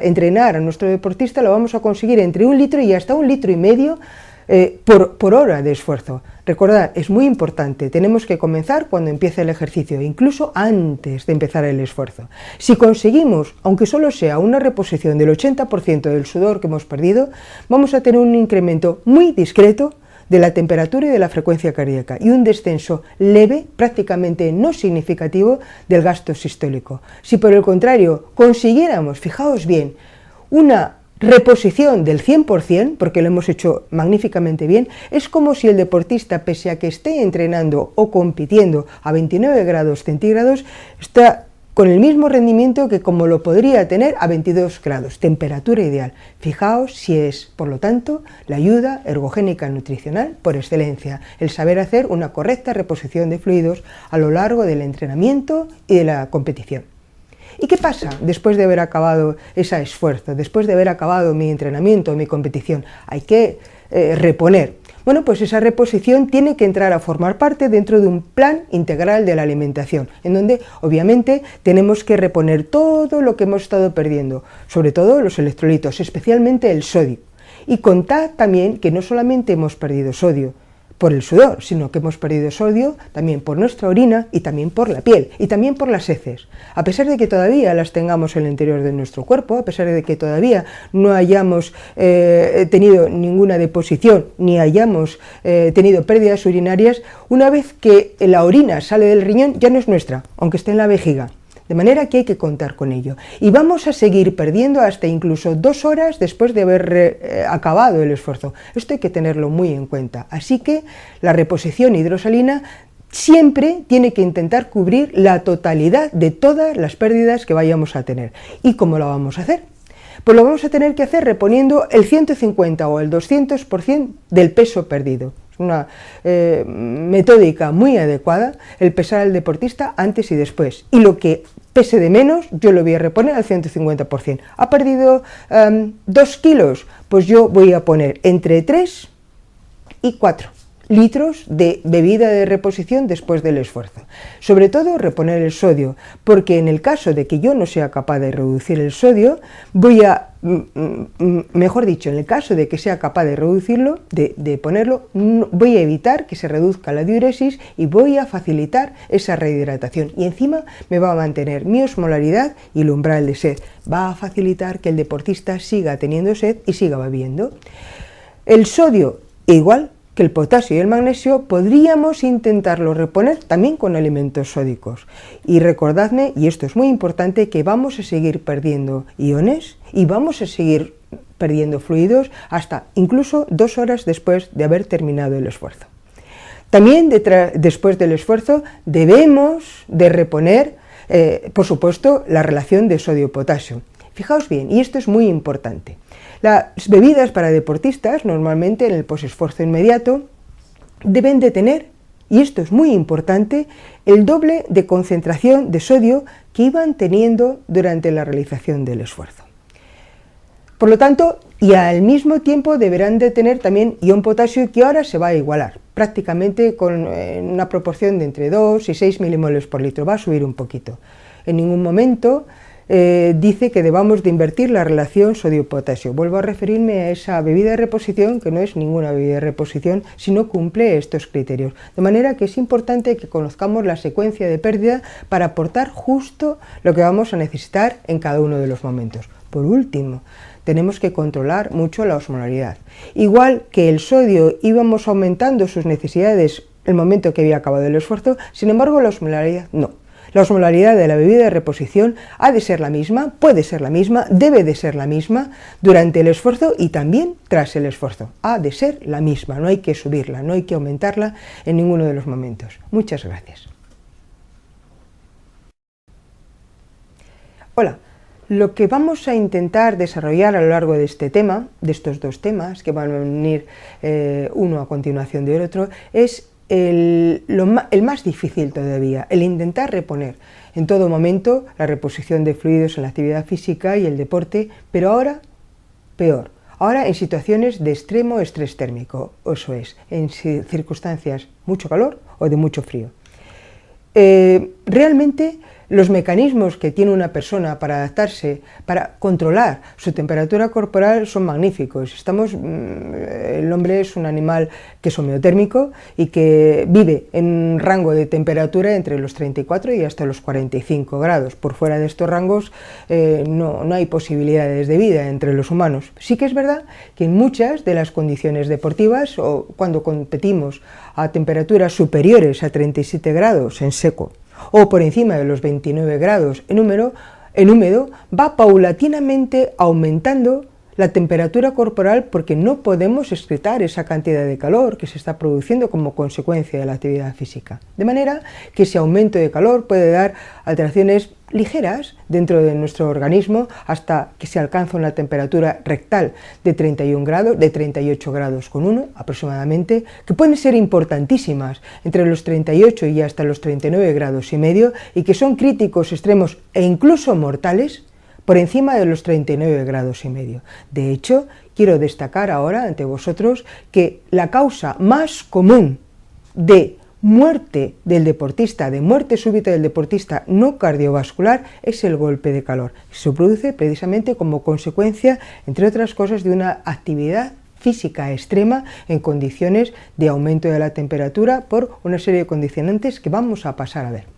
entrenar a nuestro deportista, lo vamos a conseguir entre 1 litro y hasta 1,5 litros por hora de esfuerzo. Recordad, es muy importante, tenemos que comenzar cuando empiece el ejercicio, incluso antes de empezar el esfuerzo. Si conseguimos, aunque solo sea una reposición del 80% del sudor que hemos perdido, vamos a tener un incremento muy discreto de la temperatura y de la frecuencia cardíaca y un descenso leve, prácticamente no significativo, del gasto sistólico. Si por el contrario consiguiéramos, fijaos bien, una reposición del 100%, porque lo hemos hecho magníficamente bien, es como si el deportista, pese a que esté entrenando o compitiendo a 29 grados centígrados, está con el mismo rendimiento que como lo podría tener a 22 grados, temperatura ideal. Fijaos si es, por lo tanto, la ayuda ergogénica nutricional por excelencia, el saber hacer una correcta reposición de fluidos a lo largo del entrenamiento y de la competición. ¿Y qué pasa después de haber acabado ese esfuerzo, después de haber acabado mi entrenamiento, mi competición? Hay que reponer. Bueno, pues esa reposición tiene que entrar a formar parte dentro de un plan integral de la alimentación, en donde obviamente tenemos que reponer todo lo que hemos estado perdiendo, sobre todo los electrolitos, especialmente el sodio. Y contad también que no solamente hemos perdido sodio por el sudor, sino que hemos perdido sodio también por nuestra orina y también por la piel y también por las heces. A pesar de que todavía las tengamos en el interior de nuestro cuerpo, a pesar de que todavía no hayamos tenido ninguna deposición ni hayamos tenido pérdidas urinarias, una vez que la orina sale del riñón ya no es nuestra, aunque esté en la vejiga. De manera que hay que contar con ello. Y vamos a seguir perdiendo hasta incluso 2 horas después de haber acabado el esfuerzo. Esto hay que tenerlo muy en cuenta. Así que la reposición hidrosalina siempre tiene que intentar cubrir la totalidad de todas las pérdidas que vayamos a tener. ¿Y cómo lo vamos a hacer? Pues lo vamos a tener que hacer reponiendo el 150 o el 200% del peso perdido. Es una metódica muy adecuada el pesar al deportista antes y después. Y lo que pese de menos, yo lo voy a reponer al 150%. ¿Ha perdido 2 kilos? Pues yo voy a poner entre 3 y 4 litros de bebida de reposición después del esfuerzo. Sobre todo reponer el sodio, porque en el caso de que yo no sea capaz de reducir el sodio, mejor dicho, en el caso de que sea capaz de reducirlo, de ponerlo, voy a evitar que se reduzca la diuresis y voy a facilitar esa rehidratación. Y encima me va a mantener mi osmolaridad y el umbral de sed. Va a facilitar que el deportista siga teniendo sed y siga bebiendo. El sodio, igual que el potasio y el magnesio, podríamos intentarlo reponer también con alimentos sódicos. Y recordadme, y esto es muy importante, que vamos a seguir perdiendo iones y vamos a seguir perdiendo fluidos hasta incluso 2 horas después de haber terminado el esfuerzo. También después del esfuerzo debemos de reponer, por supuesto, la relación de sodio-potasio. Fijaos bien, y esto es muy importante. Las bebidas para deportistas, normalmente en el posesfuerzo inmediato, deben de tener, y esto es muy importante, el doble de concentración de sodio que iban teniendo durante la realización del esfuerzo. Por lo tanto, y al mismo tiempo deberán de tener también ion potasio, que ahora se va a igualar, prácticamente con una proporción de entre 2 y 6 milimoles por litro, va a subir un poquito. En ningún momento dice que debamos de invertir la relación sodio-potasio. Vuelvo a referirme a esa bebida de reposición, que no es ninguna bebida de reposición si no cumple estos criterios. De manera que es importante que conozcamos la secuencia de pérdida para aportar justo lo que vamos a necesitar en cada uno de los momentos. Por último, tenemos que controlar mucho la osmolaridad. Igual que el sodio íbamos aumentando sus necesidades el momento que había acabado el esfuerzo, sin embargo la osmolaridad no. La osmolaridad de la bebida de reposición ha de ser la misma, puede ser la misma, debe de ser la misma durante el esfuerzo y también tras el esfuerzo. Ha de ser la misma, no hay que subirla, no hay que aumentarla en ninguno de los momentos. Muchas gracias. Hola, lo que vamos a intentar desarrollar a lo largo de este tema, de estos 2 temas que van a unir uno a continuación del otro, es el más difícil todavía, el intentar reponer en todo momento la reposición de fluidos en la actividad física y el deporte, pero ahora peor, ahora en situaciones de extremo estrés térmico, eso es, en circunstancias mucho calor o de mucho frío. Realmente los mecanismos que tiene una persona para adaptarse, para controlar su temperatura corporal son magníficos. El hombre es un animal que es homeotérmico y que vive en un rango de temperatura entre los 34 y hasta los 45 grados. Por fuera de estos rangos no hay posibilidades de vida entre los humanos. Sí que es verdad que en muchas de las condiciones deportivas o cuando competimos a temperaturas superiores a 37 grados en seco, o por encima de los 29 grados en húmedo, va paulatinamente aumentando la temperatura corporal porque no podemos excretar esa cantidad de calor que se está produciendo como consecuencia de la actividad física. De manera que ese aumento de calor puede dar alteraciones ligeras dentro de nuestro organismo hasta que se alcanza una temperatura rectal de 31 grados, de 38 grados con 1 aproximadamente, que pueden ser importantísimas entre los 38 y hasta los 39 grados y medio y que son críticos, extremos e incluso mortales por encima de los 39 grados y medio. De hecho, quiero destacar ahora ante vosotros que la causa más común de muerte del deportista, de muerte súbita del deportista no cardiovascular, es el golpe de calor. Se produce precisamente como consecuencia, entre otras cosas, de una actividad física extrema en condiciones de aumento de la temperatura por una serie de condicionantes que vamos a pasar a ver.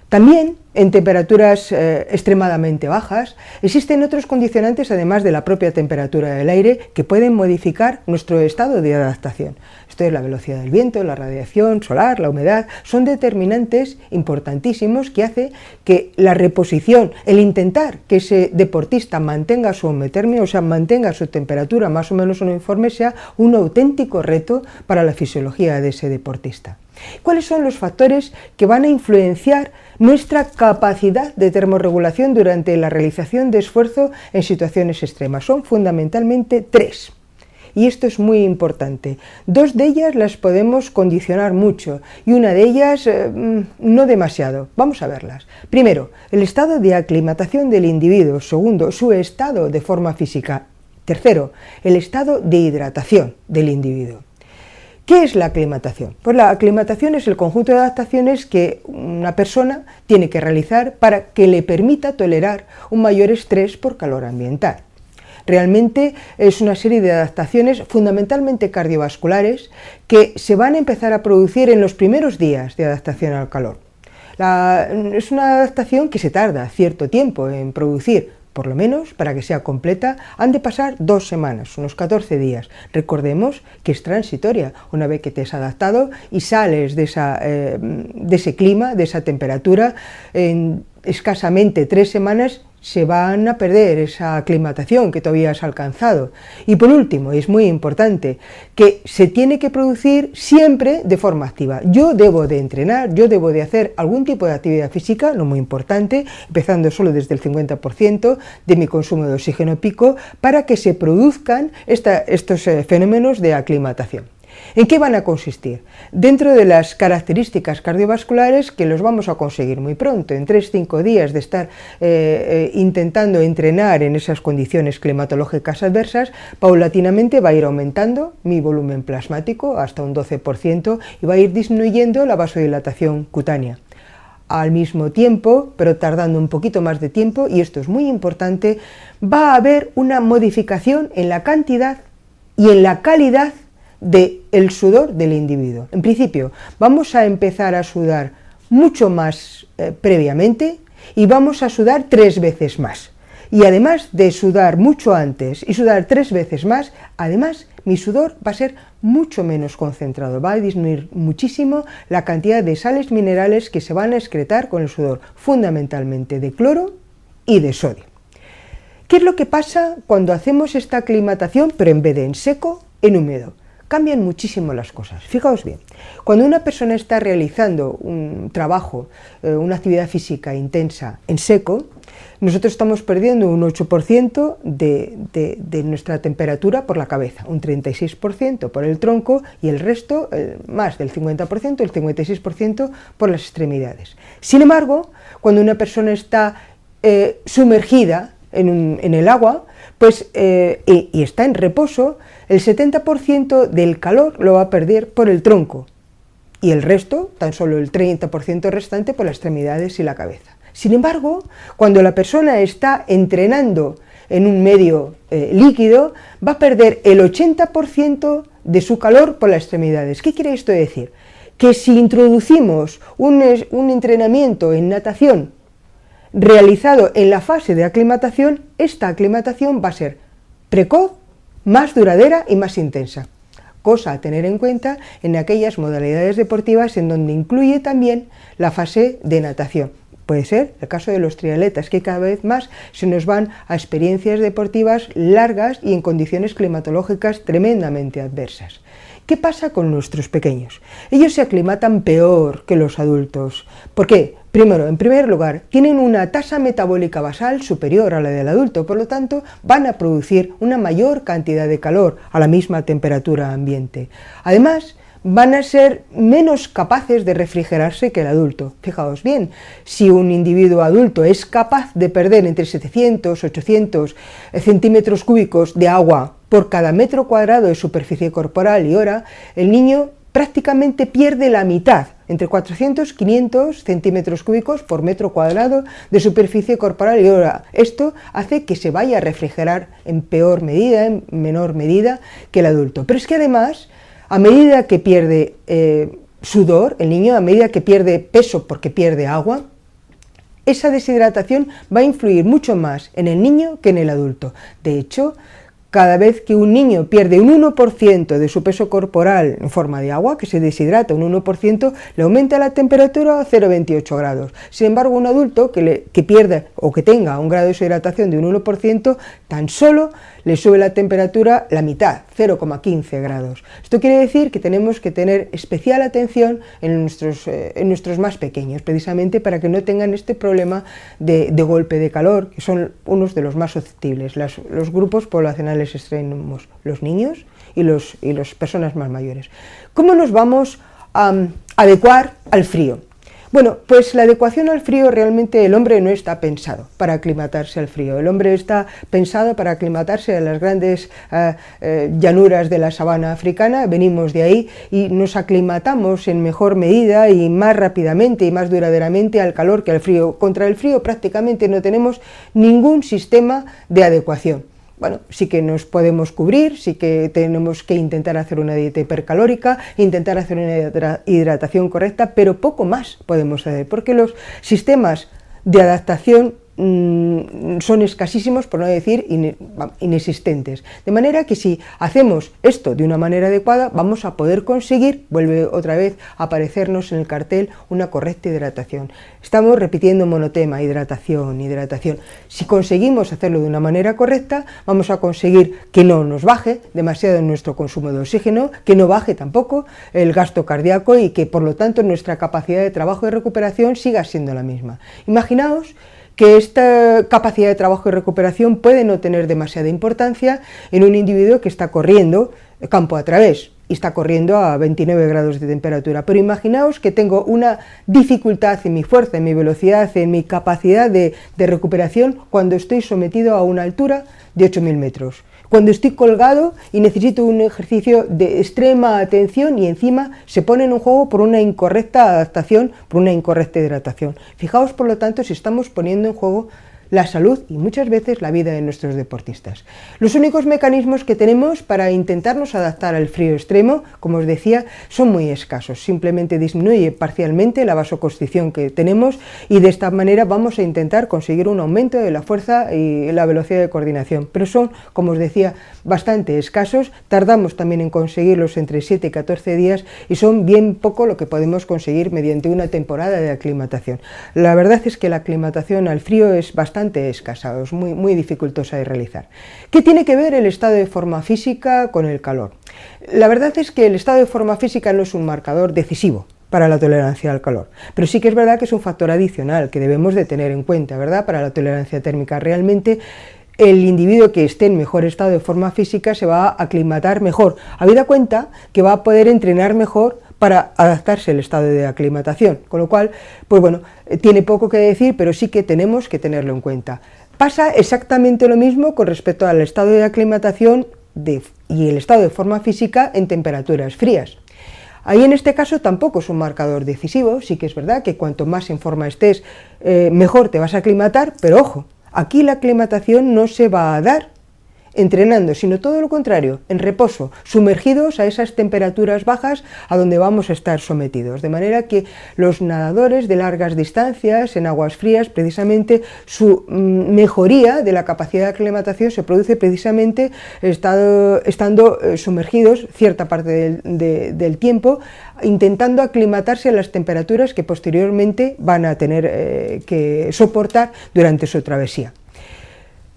También en temperaturas extremadamente bajas existen otros condicionantes además de la propia temperatura del aire que pueden modificar nuestro estado de adaptación. Esto es la velocidad del viento, la radiación solar, la humedad, son determinantes importantísimos que hace que la reposición, el intentar que ese deportista mantenga su homeotermia, o sea, mantenga su temperatura más o menos uniforme, sea un auténtico reto para la fisiología de ese deportista. ¿Cuáles son los factores que van a influenciar nuestra capacidad de termorregulación durante la realización de esfuerzo en situaciones extremas? Son fundamentalmente 3. y esto es muy importante. Dos de ellas las podemos condicionar mucho y una de ellas no demasiado. Vamos a verlas. Primero, el estado de aclimatación del individuo. Segundo, su estado de forma física. Tercero, el estado de hidratación del individuo. ¿Qué es la aclimatación? Pues la aclimatación es el conjunto de adaptaciones que una persona tiene que realizar para que le permita tolerar un mayor estrés por calor ambiental. Realmente es una serie de adaptaciones fundamentalmente cardiovasculares que se van a empezar a producir en los primeros días de adaptación al calor. Es una adaptación que se tarda cierto tiempo en producir. Por lo menos, para que sea completa, han de pasar 2 semanas, unos 14 días. Recordemos que es transitoria, una vez que te has adaptado y sales de ese clima, de esa temperatura, en escasamente 3 semanas se van a perder esa aclimatación que todavía has alcanzado. Y por último, y es muy importante, que se tiene que producir siempre de forma activa. Yo debo de entrenar, yo debo de hacer algún tipo de actividad física, lo muy importante, empezando solo desde el 50% de mi consumo de oxígeno pico, para que se produzcan estos fenómenos de aclimatación. ¿En qué van a consistir? Dentro de las características cardiovasculares que los vamos a conseguir muy pronto, en 3-5 días de estar intentando entrenar en esas condiciones climatológicas adversas, paulatinamente va a ir aumentando mi volumen plasmático hasta un 12% y va a ir disminuyendo la vasodilatación cutánea. Al mismo tiempo, pero tardando un poquito más de tiempo, y esto es muy importante, va a haber una modificación en la cantidad y en la calidad del sudor del individuo. En principio, vamos a empezar a sudar mucho más previamente y vamos a sudar 3 veces más. Y además de sudar mucho antes y sudar 3 veces más, además mi sudor va a ser mucho menos concentrado, va a disminuir muchísimo la cantidad de sales minerales que se van a excretar con el sudor, fundamentalmente de cloro y de sodio. ¿Qué es lo que pasa cuando hacemos esta aclimatación, pero en vez de en seco, en húmedo? Cambian muchísimo las cosas. Fijaos bien, cuando una persona está realizando un trabajo, una actividad física intensa en seco, nosotros estamos perdiendo un 8% de nuestra temperatura por la cabeza, un 36% por el tronco y el resto, más del 50%, el 56% por las extremidades. Sin embargo, cuando una persona está sumergida en el agua, pues, y está en reposo, el 70% del calor lo va a perder por el tronco y el resto, tan solo el 30% restante, por las extremidades y la cabeza. Sin embargo, cuando la persona está entrenando en un medio líquido, va a perder el 80% de su calor por las extremidades. ¿Qué quiere esto decir? Que si introducimos un entrenamiento en natación realizado en la fase de aclimatación, esta aclimatación va a ser precoz, más duradera y más intensa. Cosa a tener en cuenta en aquellas modalidades deportivas en donde incluye también la fase de natación. Puede ser el caso de los triatletas, que cada vez más se nos van a experiencias deportivas largas y en condiciones climatológicas tremendamente adversas. ¿Qué pasa con nuestros pequeños? Ellos se aclimatan peor que los adultos. ¿Por qué? Primero, en primer lugar, tienen una tasa metabólica basal superior a la del adulto, por lo tanto, van a producir una mayor cantidad de calor a la misma temperatura ambiente. Además, van a ser menos capaces de refrigerarse que el adulto. Fijaos bien, si un individuo adulto es capaz de perder entre 700 y 800 centímetros cúbicos de agua por cada metro cuadrado de superficie corporal y hora, el niño prácticamente pierde la mitad, entre 400 y 500 centímetros cúbicos por metro cuadrado de superficie corporal y hora. Esto hace que se vaya a refrigerar en peor medida, en menor medida que el adulto. Pero es que además, a medida que pierde sudor, el niño, a medida que pierde peso porque pierde agua, esa deshidratación va a influir mucho más en el niño que en el adulto. De hecho, cada vez que un niño pierde un 1% de su peso corporal en forma de agua, que se deshidrata un 1%, le aumenta la temperatura a 0,28 grados. Sin embargo, un adulto que pierda o que tenga un grado de deshidratación de un 1%, tan solo le sube la temperatura la mitad, 0,15 grados. Esto quiere decir que tenemos que tener especial atención en nuestros más pequeños, precisamente para que no tengan este problema de golpe de calor, que son unos de los más susceptibles. Los grupos poblacionales extremos, los niños y las personas más mayores. ¿Cómo nos vamos a adecuar al frío? Bueno, pues la adecuación al frío, realmente el hombre no está pensado para aclimatarse al frío. El hombre está pensado para aclimatarse a las grandes llanuras de la sabana africana. Venimos de ahí y nos aclimatamos en mejor medida y más rápidamente y más duraderamente al calor que al frío. Contra el frío prácticamente no tenemos ningún sistema de adecuación. Bueno, sí que nos podemos cubrir, sí que tenemos que intentar hacer una dieta hipercalórica, intentar hacer una hidratación correcta, pero poco más podemos hacer, porque los sistemas de adaptación son escasísimos, por no decir inexistentes. De manera que si hacemos esto de una manera adecuada, vamos a poder conseguir, vuelve otra vez a aparecernos en el cartel, una correcta hidratación. Estamos repitiendo monotema, hidratación, hidratación. Si conseguimos hacerlo de una manera correcta, vamos a conseguir que no nos baje demasiado nuestro consumo de oxígeno, que no baje tampoco el gasto cardíaco y que por lo tanto nuestra capacidad de trabajo y recuperación siga siendo la misma. Imaginaos que esta capacidad de trabajo y recuperación puede no tener demasiada importancia en un individuo que está corriendo campo a través y está corriendo a 29 grados de temperatura. Pero imaginaos que tengo una dificultad en mi fuerza, en mi velocidad, en mi capacidad de recuperación cuando estoy sometido a una altura de 8.000 metros. Cuando estoy colgado y necesito un ejercicio de extrema atención y encima se pone en juego por una incorrecta adaptación, por una incorrecta hidratación. Fijaos, por lo tanto, si estamos poniendo en juego la salud y muchas veces la vida de nuestros deportistas. Los únicos mecanismos que tenemos para intentarnos adaptar al frío extremo, como os decía, son muy escasos. Simplemente disminuye parcialmente la vasoconstricción que tenemos y de esta manera vamos a intentar conseguir un aumento de la fuerza y la velocidad de coordinación. Pero son, como os decía, bastante escasos. Tardamos también en conseguirlos entre 7 y 14 días y son bien poco lo que podemos conseguir mediante una temporada de aclimatación. La verdad es que la aclimatación al frío es bastante escasa, es muy dificultosa de realizar. ¿Qué tiene que ver el estado de forma física con el calor? La verdad es que el estado de forma física no es un marcador decisivo para la tolerancia al calor, pero sí que es verdad que es un factor adicional que debemos de tener en cuenta, ¿verdad?, para la tolerancia térmica. Realmente el individuo que esté en mejor estado de forma física se va a aclimatar mejor, habida cuenta que va a poder entrenar mejor para adaptarse al estado de aclimatación, con lo cual, pues bueno, tiene poco que decir, pero sí que tenemos que tenerlo en cuenta. Pasa exactamente lo mismo con respecto al estado de aclimatación y el estado de forma física en temperaturas frías. Ahí en este caso tampoco es un marcador decisivo, sí que es verdad que cuanto más en forma estés, mejor te vas a aclimatar, pero ojo, aquí la aclimatación no se va a dar entrenando, sino todo lo contrario, en reposo, sumergidos a esas temperaturas bajas a donde vamos a estar sometidos. De manera que los nadadores de largas distancias en aguas frías, precisamente su mejoría de la capacidad de aclimatación se produce precisamente estando sumergidos cierta parte del tiempo, intentando aclimatarse a las temperaturas que posteriormente van a tener que soportar durante su travesía.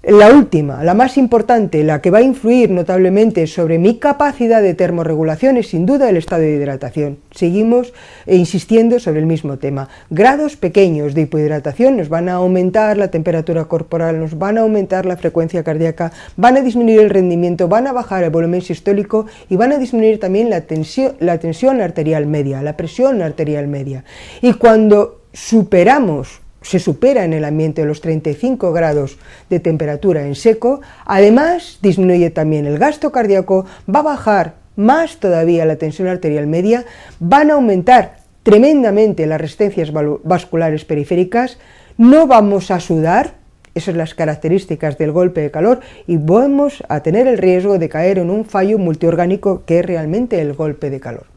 La última, la más importante, la que va a influir notablemente sobre mi capacidad de termorregulación es sin duda el estado de hidratación. Seguimos insistiendo sobre el mismo tema. Grados pequeños de hipohidratación nos van a aumentar la temperatura corporal, nos van a aumentar la frecuencia cardíaca, van a disminuir el rendimiento, van a bajar el volumen sistólico y van a disminuir también la tensión arterial media, la presión arterial media. Y cuando se supera en el ambiente los 35 grados de temperatura en seco, además disminuye también el gasto cardíaco, va a bajar más todavía la tensión arterial media, van a aumentar tremendamente las resistencias vasculares periféricas, no vamos a sudar, esas son las características del golpe de calor, y vamos a tener el riesgo de caer en un fallo multiorgánico que es realmente el golpe de calor.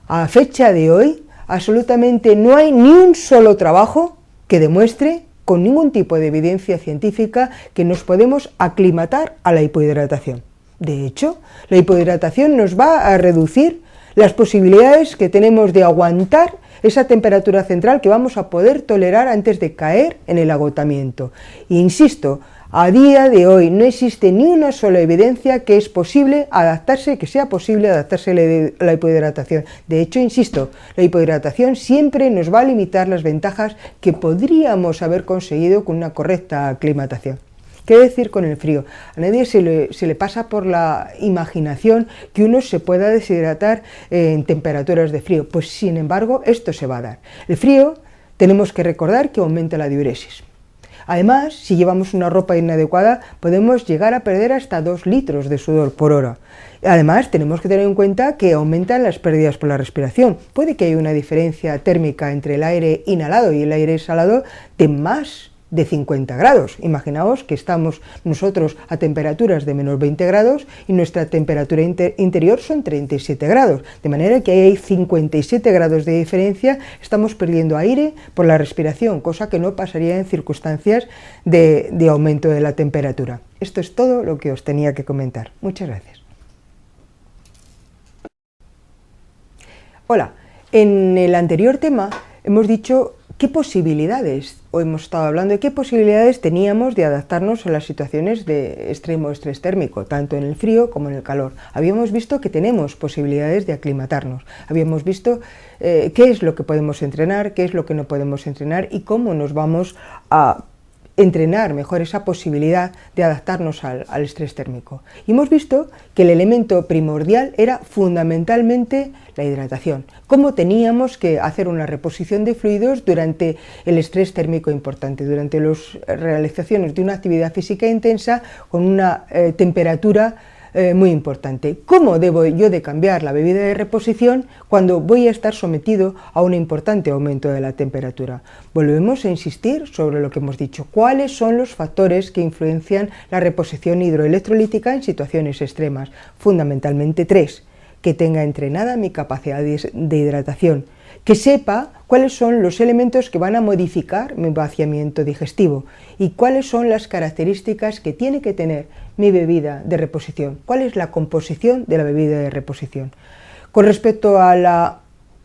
A fecha de hoy, absolutamente no hay ni un solo trabajo que demuestre con ningún tipo de evidencia científica que nos podemos aclimatar a la hipohidratación. De hecho, la hipohidratación nos va a reducir las posibilidades que tenemos de aguantar esa temperatura central que vamos a poder tolerar antes de caer en el agotamiento. E insisto, a día de hoy no existe ni una sola evidencia que es posible adaptarse, que sea posible adaptarse a la hipohidratación. De hecho, insisto, la hipohidratación siempre nos va a limitar las ventajas que podríamos haber conseguido con una correcta aclimatación. ¿Qué decir con el frío? A nadie se le pasa por la imaginación que uno se pueda deshidratar en temperaturas de frío, pues sin embargo esto se va a dar. El frío tenemos que recordar que aumenta la diuresis. Además, si llevamos una ropa inadecuada, podemos llegar a perder hasta 2 litros de sudor por hora. Además, tenemos que tener en cuenta que aumentan las pérdidas por la respiración. Puede que haya una diferencia térmica entre el aire inhalado y el aire exhalado de más de 50 grados. Imaginaos que estamos nosotros a temperaturas de menos 20 grados y nuestra temperatura interior son 37 grados, de manera que hay 57 grados de diferencia, estamos perdiendo aire por la respiración, cosa que no pasaría en circunstancias de aumento de la temperatura. Esto es todo lo que os tenía que comentar. Muchas gracias. Hola, en el anterior tema hemos dicho qué posibilidades, o hemos estado hablando de qué posibilidades teníamos de adaptarnos a las situaciones de extremo estrés térmico, tanto en el frío como en el calor. Habíamos visto que tenemos posibilidades de aclimatarnos, habíamos visto qué es lo que podemos entrenar, qué es lo que no podemos entrenar y cómo nos vamos a entrenar mejor esa posibilidad de adaptarnos al estrés térmico. Y hemos visto que el elemento primordial era fundamentalmente la hidratación, cómo teníamos que hacer una reposición de fluidos durante el estrés térmico importante, durante las realizaciones de una actividad física intensa con una temperatura muy importante. ¿Cómo debo yo de cambiar la bebida de reposición cuando voy a estar sometido a un importante aumento de la temperatura? Volvemos a insistir sobre lo que hemos dicho. ¿Cuáles son los factores que influencian la reposición hidroelectrolítica en situaciones extremas? Fundamentalmente 3. Que tenga entrenada mi capacidad de hidratación, que sepa cuáles son los elementos que van a modificar mi vaciamiento digestivo y cuáles son las características que tiene que tener mi bebida de reposición, cuál es la composición de la bebida de reposición. Con respecto al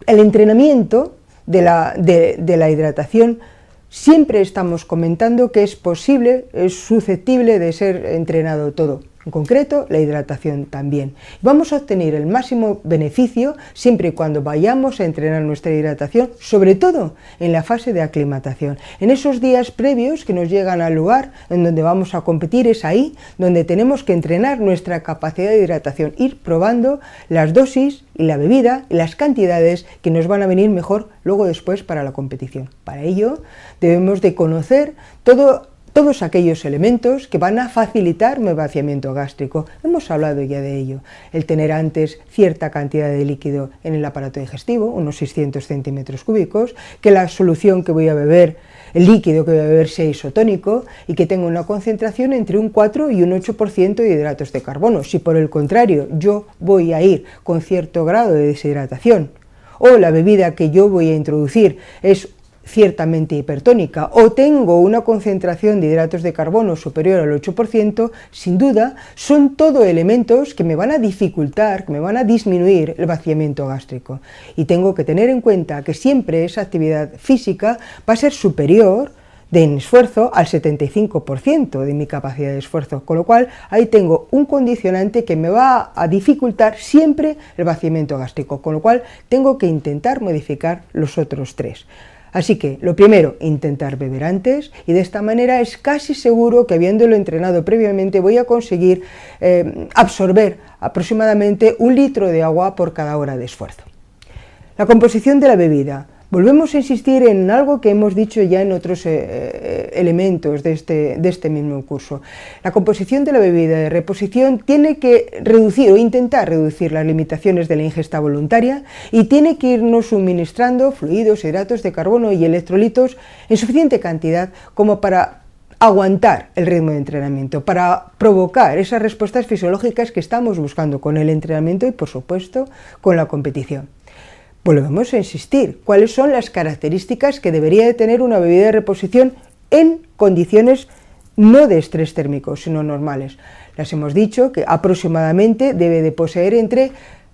entrenamiento de la hidratación, siempre estamos comentando que es posible, es susceptible de ser entrenado todo. En concreto, la hidratación también. Vamos a obtener el máximo beneficio siempre y cuando vayamos a entrenar nuestra hidratación, sobre todo en la fase de aclimatación. En esos días previos que nos llegan al lugar en donde vamos a competir, es ahí donde tenemos que entrenar nuestra capacidad de hidratación, ir probando las dosis y la bebida y las cantidades que nos van a venir mejor luego después para la competición. Para ello debemos de conocer todos aquellos elementos que van a facilitar mi vaciamiento gástrico. Hemos hablado ya de ello. El tener antes cierta cantidad de líquido en el aparato digestivo, unos 600 centímetros cúbicos, que la solución que voy a beber, el líquido que voy a beber sea isotónico y que tenga una concentración entre un 4 y un 8% de hidratos de carbono. Si por el contrario yo voy a ir con cierto grado de deshidratación o la bebida que yo voy a introducir es ciertamente hipertónica o tengo una concentración de hidratos de carbono superior al 8%, sin duda son todo elementos que me van a dificultar, que me van a disminuir el vaciamiento gástrico. Y tengo que tener en cuenta que siempre esa actividad física va a ser superior en esfuerzo al 75% de mi capacidad de esfuerzo, con lo cual ahí tengo un condicionante que me va a dificultar siempre el vaciamiento gástrico, con lo cual tengo que intentar modificar los otros 3. Así que, lo primero, intentar beber antes y de esta manera es casi seguro que habiéndolo entrenado previamente voy a conseguir absorber aproximadamente 1 litro de agua por cada hora de esfuerzo. La composición de la bebida. Volvemos a insistir en algo que hemos dicho ya en otros elementos de este mismo curso. La composición de la bebida de reposición tiene que reducir o intentar reducir las limitaciones de la ingesta voluntaria y tiene que irnos suministrando fluidos, hidratos de carbono y electrolitos en suficiente cantidad como para aguantar el ritmo de entrenamiento, para provocar esas respuestas fisiológicas que estamos buscando con el entrenamiento y, por supuesto, con la competición. Volvemos a insistir, ¿cuáles son las características que debería de tener una bebida de reposición en condiciones no de estrés térmico, sino normales? Las hemos dicho que aproximadamente debe de poseer entre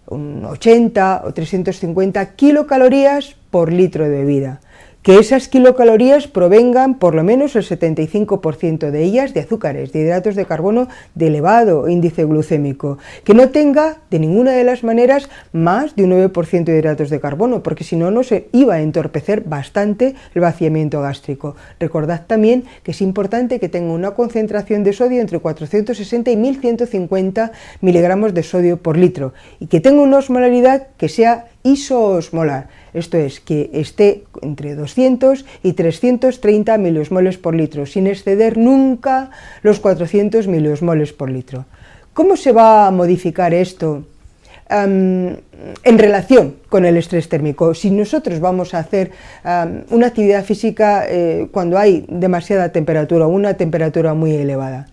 80 o 350 kilocalorías por litro de bebida, que esas kilocalorías provengan por lo menos el 75% de ellas de azúcares, de hidratos de carbono de elevado índice glucémico, que no tenga de ninguna de las maneras más de un 9% de hidratos de carbono, porque si no, no se iba a entorpecer bastante el vaciamiento gástrico. Recordad también que es importante que tenga una concentración de sodio entre 460 y 1150 miligramos de sodio por litro y que tenga una osmolaridad que sea isoosmolar, esto es, que esté entre 200 y 330 miliosmoles por litro, sin exceder nunca los 400 miliosmoles por litro. ¿Cómo se va a modificar esto en relación con el estrés térmico? Si nosotros vamos a hacer una actividad física cuando hay demasiada temperatura o una temperatura muy elevada,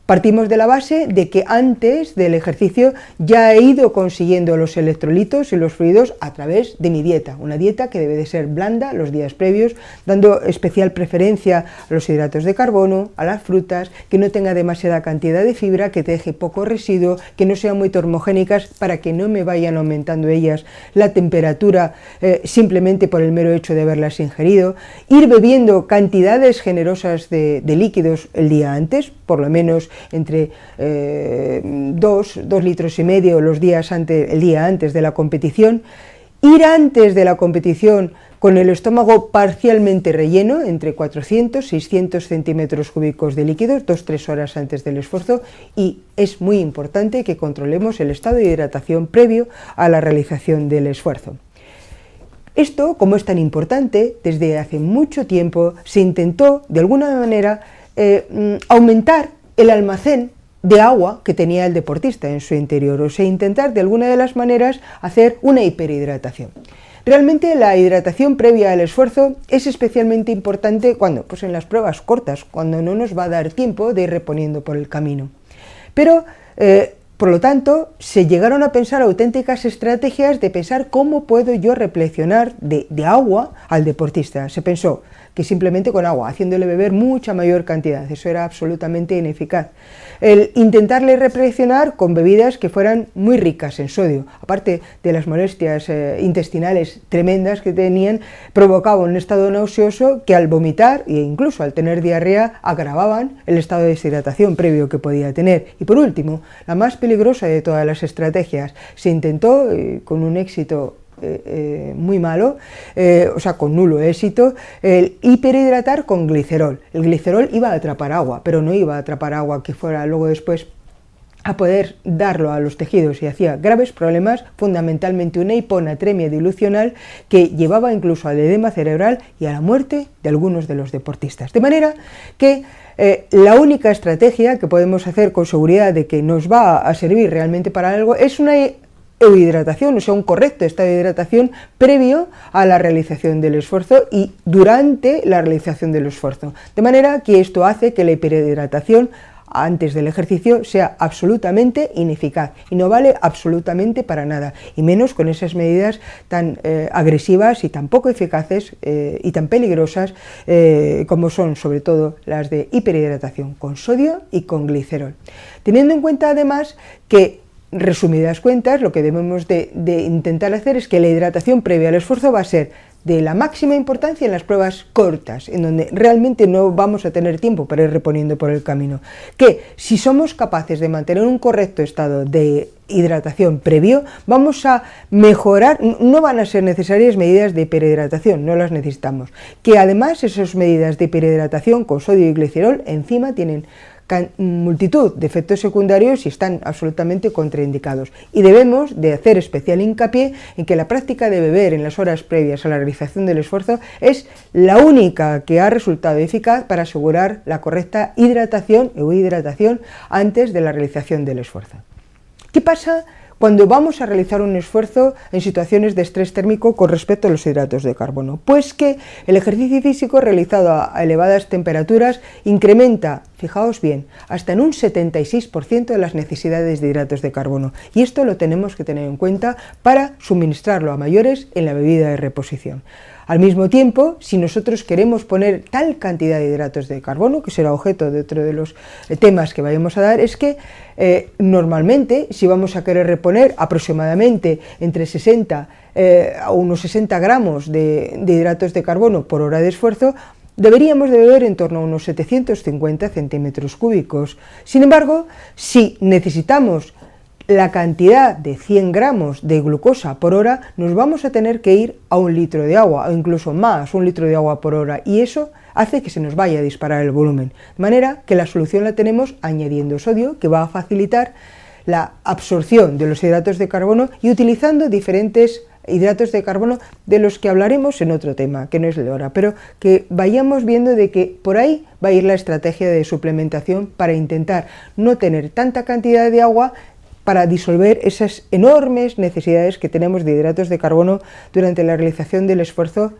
partimos de la base de que antes del ejercicio ya he ido consiguiendo los electrolitos y los fluidos a través de mi dieta, una dieta que debe de ser blanda los días previos, dando especial preferencia a los hidratos de carbono, a las frutas, que no tenga demasiada cantidad de fibra, que te deje poco residuo, que no sean muy termogénicas para que no me vayan aumentando ellas la temperatura simplemente por el mero hecho de haberlas ingerido, ir bebiendo cantidades generosas de líquidos el día antes, por lo menos entre 2 litros y medio el día antes de la competición, ir antes de la competición con el estómago parcialmente relleno, entre 400 y 600 centímetros cúbicos de líquidos, 2-3 horas antes del esfuerzo, y es muy importante que controlemos el estado de hidratación previo a la realización del esfuerzo. Esto, como es tan importante, desde hace mucho tiempo se intentó, de alguna manera, aumentar el almacén de agua que tenía el deportista en su interior, o sea, intentar de alguna de las maneras hacer una hiperhidratación. Realmente la hidratación previa al esfuerzo es especialmente importante cuando, pues en las pruebas cortas, cuando no nos va a dar tiempo de ir reponiendo por el camino. Pero, por lo tanto, se llegaron a pensar auténticas estrategias de pensar cómo puedo yo replecionar de agua al deportista. Se pensó que simplemente con agua, haciéndole beber mucha mayor cantidad, eso era absolutamente ineficaz. El intentarle replecionar con bebidas que fueran muy ricas en sodio, aparte de las molestias intestinales tremendas que tenían, provocaba un estado nauseoso que al vomitar e incluso al tener diarrea agravaban el estado de deshidratación previo que podía tener. Y por último, la más peligrosa de todas las estrategias, se intentó con un éxito muy malo, o sea, con nulo éxito, el hiperhidratar con glicerol. El glicerol iba a atrapar agua, pero no iba a atrapar agua que fuera luego después a poder darlo a los tejidos, y hacía graves problemas, fundamentalmente una hiponatremia dilucional que llevaba incluso al edema cerebral y a la muerte de algunos de los deportistas. De manera que la única estrategia que podemos hacer con seguridad de que nos va a servir realmente para algo es una euhidratación, o sea, un correcto estado de hidratación previo a la realización del esfuerzo y durante la realización del esfuerzo. De manera que esto hace que la hiperhidratación antes del ejercicio sea absolutamente ineficaz y no vale absolutamente para nada, y menos con esas medidas tan agresivas y tan poco eficaces y tan peligrosas como son sobre todo las de hiperhidratación con sodio y con glicerol. Teniendo en cuenta además que, resumidas cuentas, lo que debemos de intentar hacer es que la hidratación previa al esfuerzo va a ser de la máxima importancia en las pruebas cortas, en donde realmente no vamos a tener tiempo para ir reponiendo por el camino. Que si somos capaces de mantener un correcto estado de hidratación previo, vamos a mejorar, no van a ser necesarias medidas de hiperhidratación, no las necesitamos. Que además esas medidas de hiperhidratación con sodio y glicerol encima tienen multitud de efectos secundarios y están absolutamente contraindicados, y debemos de hacer especial hincapié en que la práctica de beber en las horas previas a la realización del esfuerzo es la única que ha resultado eficaz para asegurar la correcta hidratación o hidratación antes de la realización del esfuerzo. ¿Qué pasa cuando vamos a realizar un esfuerzo en situaciones de estrés térmico con respecto a los hidratos de carbono? Pues que el ejercicio físico realizado a elevadas temperaturas incrementa, fijaos bien, hasta en un 76% de las necesidades de hidratos de carbono, y esto lo tenemos que tener en cuenta para suministrarlo a mayores en la bebida de reposición. Al mismo tiempo, si nosotros queremos poner tal cantidad de hidratos de carbono, que será objeto de otro de los temas que vayamos a dar, es que normalmente, si vamos a querer reponer aproximadamente entre 60 a unos 60 gramos de hidratos de carbono por hora de esfuerzo, deberíamos de beber en torno a unos 750 centímetros cúbicos. Sin embargo, si necesitamos la cantidad de 100 gramos de glucosa por hora, nos vamos a tener que ir a 1 litro de agua, o incluso más, 1 litro de agua por hora, y eso hace que se nos vaya a disparar el volumen. De manera que la solución la tenemos añadiendo sodio, que va a facilitar la absorción de los hidratos de carbono y utilizando diferentes hidratos de carbono de los que hablaremos en otro tema, que no es de ahora, pero que vayamos viendo de que por ahí va a ir la estrategia de suplementación para intentar no tener tanta cantidad de agua para disolver esas enormes necesidades que tenemos de hidratos de carbono durante la realización del esfuerzo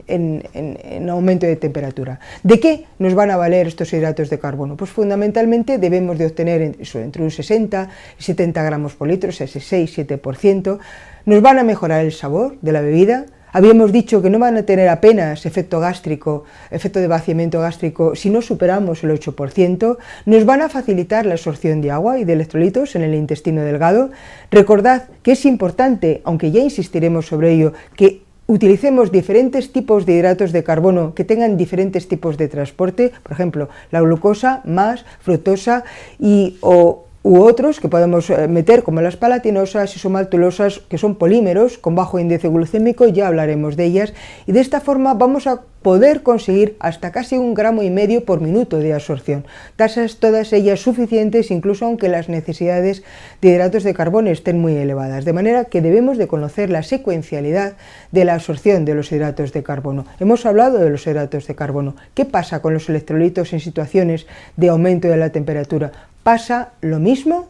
en aumento de temperatura. ¿De qué nos van a valer estos hidratos de carbono? Pues fundamentalmente debemos de obtener entre un 60 y 70 gramos por litro, o sea, ese 6-7%. Nos van a mejorar el sabor de la bebida. Habíamos dicho que no van a tener apenas efecto gástrico, efecto de vaciamiento gástrico si no superamos el 8%, nos van a facilitar la absorción de agua y de electrolitos en el intestino delgado. Recordad que es importante, aunque ya insistiremos sobre ello, que utilicemos diferentes tipos de hidratos de carbono que tengan diferentes tipos de transporte, por ejemplo, la glucosa más fructosa u otros que podemos meter como las palatinosas, isomaltulosas, que son polímeros con bajo índice glucémico, ya hablaremos de ellas, y de esta forma vamos a poder conseguir hasta casi 1,5 gramos por minuto de absorción, tasas todas ellas suficientes incluso aunque las necesidades de hidratos de carbono estén muy elevadas, de manera que debemos de conocer la secuencialidad de la absorción de los hidratos de carbono. Hemos hablado de los hidratos de carbono. ¿Qué pasa con los electrolitos en situaciones de aumento de la temperatura? Pasa lo mismo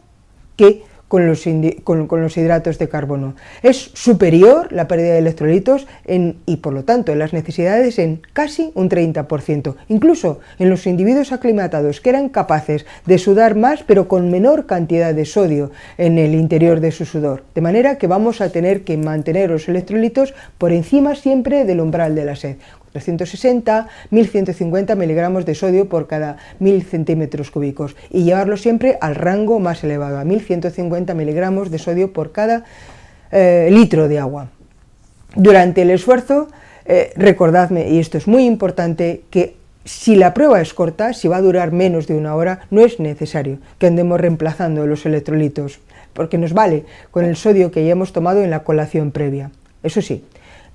que con los hidratos de carbono. Es superior la pérdida de electrolitos y por lo tanto en las necesidades en casi un 30%. Incluso en los individuos aclimatados que eran capaces de sudar más pero con menor cantidad de sodio en el interior de su sudor. De manera que vamos a tener que mantener los electrolitos por encima siempre del umbral de la sed. 460, 1150 miligramos de sodio por cada 1000 centímetros cúbicos y llevarlo siempre al rango más elevado, a 1150 miligramos de sodio por cada litro de agua. Durante el esfuerzo, recordadme, y esto es muy importante, que si la prueba es corta, si va a durar menos de 1 hora, no es necesario que andemos reemplazando los electrolitos, porque nos vale con el sodio que hayamos tomado en la colación previa. Eso sí,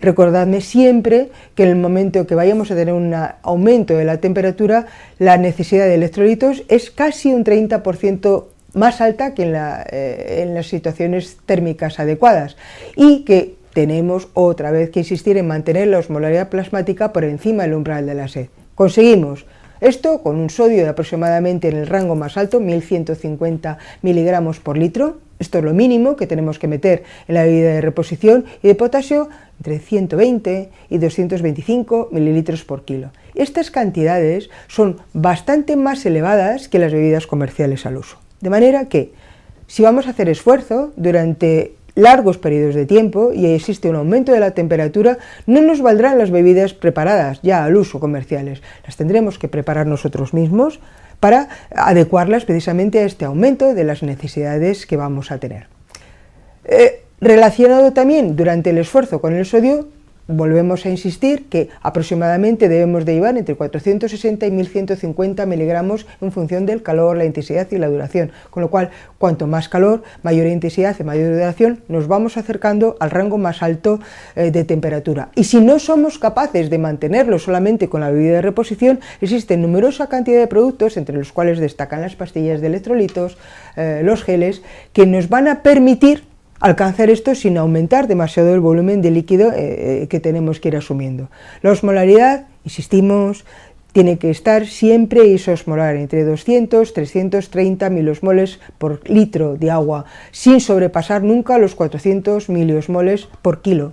recordadme siempre que en el momento que vayamos a tener un aumento de la temperatura, la necesidad de electrolitos es casi un 30% más alta que en las situaciones térmicas adecuadas y que tenemos otra vez que insistir en mantener la osmolaridad plasmática por encima del umbral de la sed. Conseguimos esto con un sodio de aproximadamente en el rango más alto, 1150 miligramos por litro. Esto es lo mínimo que tenemos que meter en la bebida de reposición, y de potasio entre 120 y 225 mililitros por kilo. Estas cantidades son bastante más elevadas que las bebidas comerciales al uso. De manera que si vamos a hacer esfuerzo durante largos periodos de tiempo y existe un aumento de la temperatura, no nos valdrán las bebidas preparadas ya al uso comerciales. Las tendremos que preparar nosotros mismos para adecuarlas precisamente a este aumento de las necesidades que vamos a tener. Relacionado también durante el esfuerzo con el sodio, volvemos a insistir que aproximadamente debemos de llevar entre 460 y 1150 miligramos en función del calor, la intensidad y la duración, con lo cual cuanto más calor, mayor intensidad y mayor duración, nos vamos acercando al rango más alto de temperatura. Y si no somos capaces de mantenerlo solamente con la bebida de reposición, existe numerosa cantidad de productos, entre los cuales destacan las pastillas de electrolitos, los geles, que nos van a permitir alcanzar esto sin aumentar demasiado el volumen de líquido que tenemos que ir asumiendo. La osmolaridad, insistimos, tiene que estar siempre isosmolar, entre 200 y 330 miliosmoles por litro de agua, sin sobrepasar nunca los 400 miliosmoles por kilo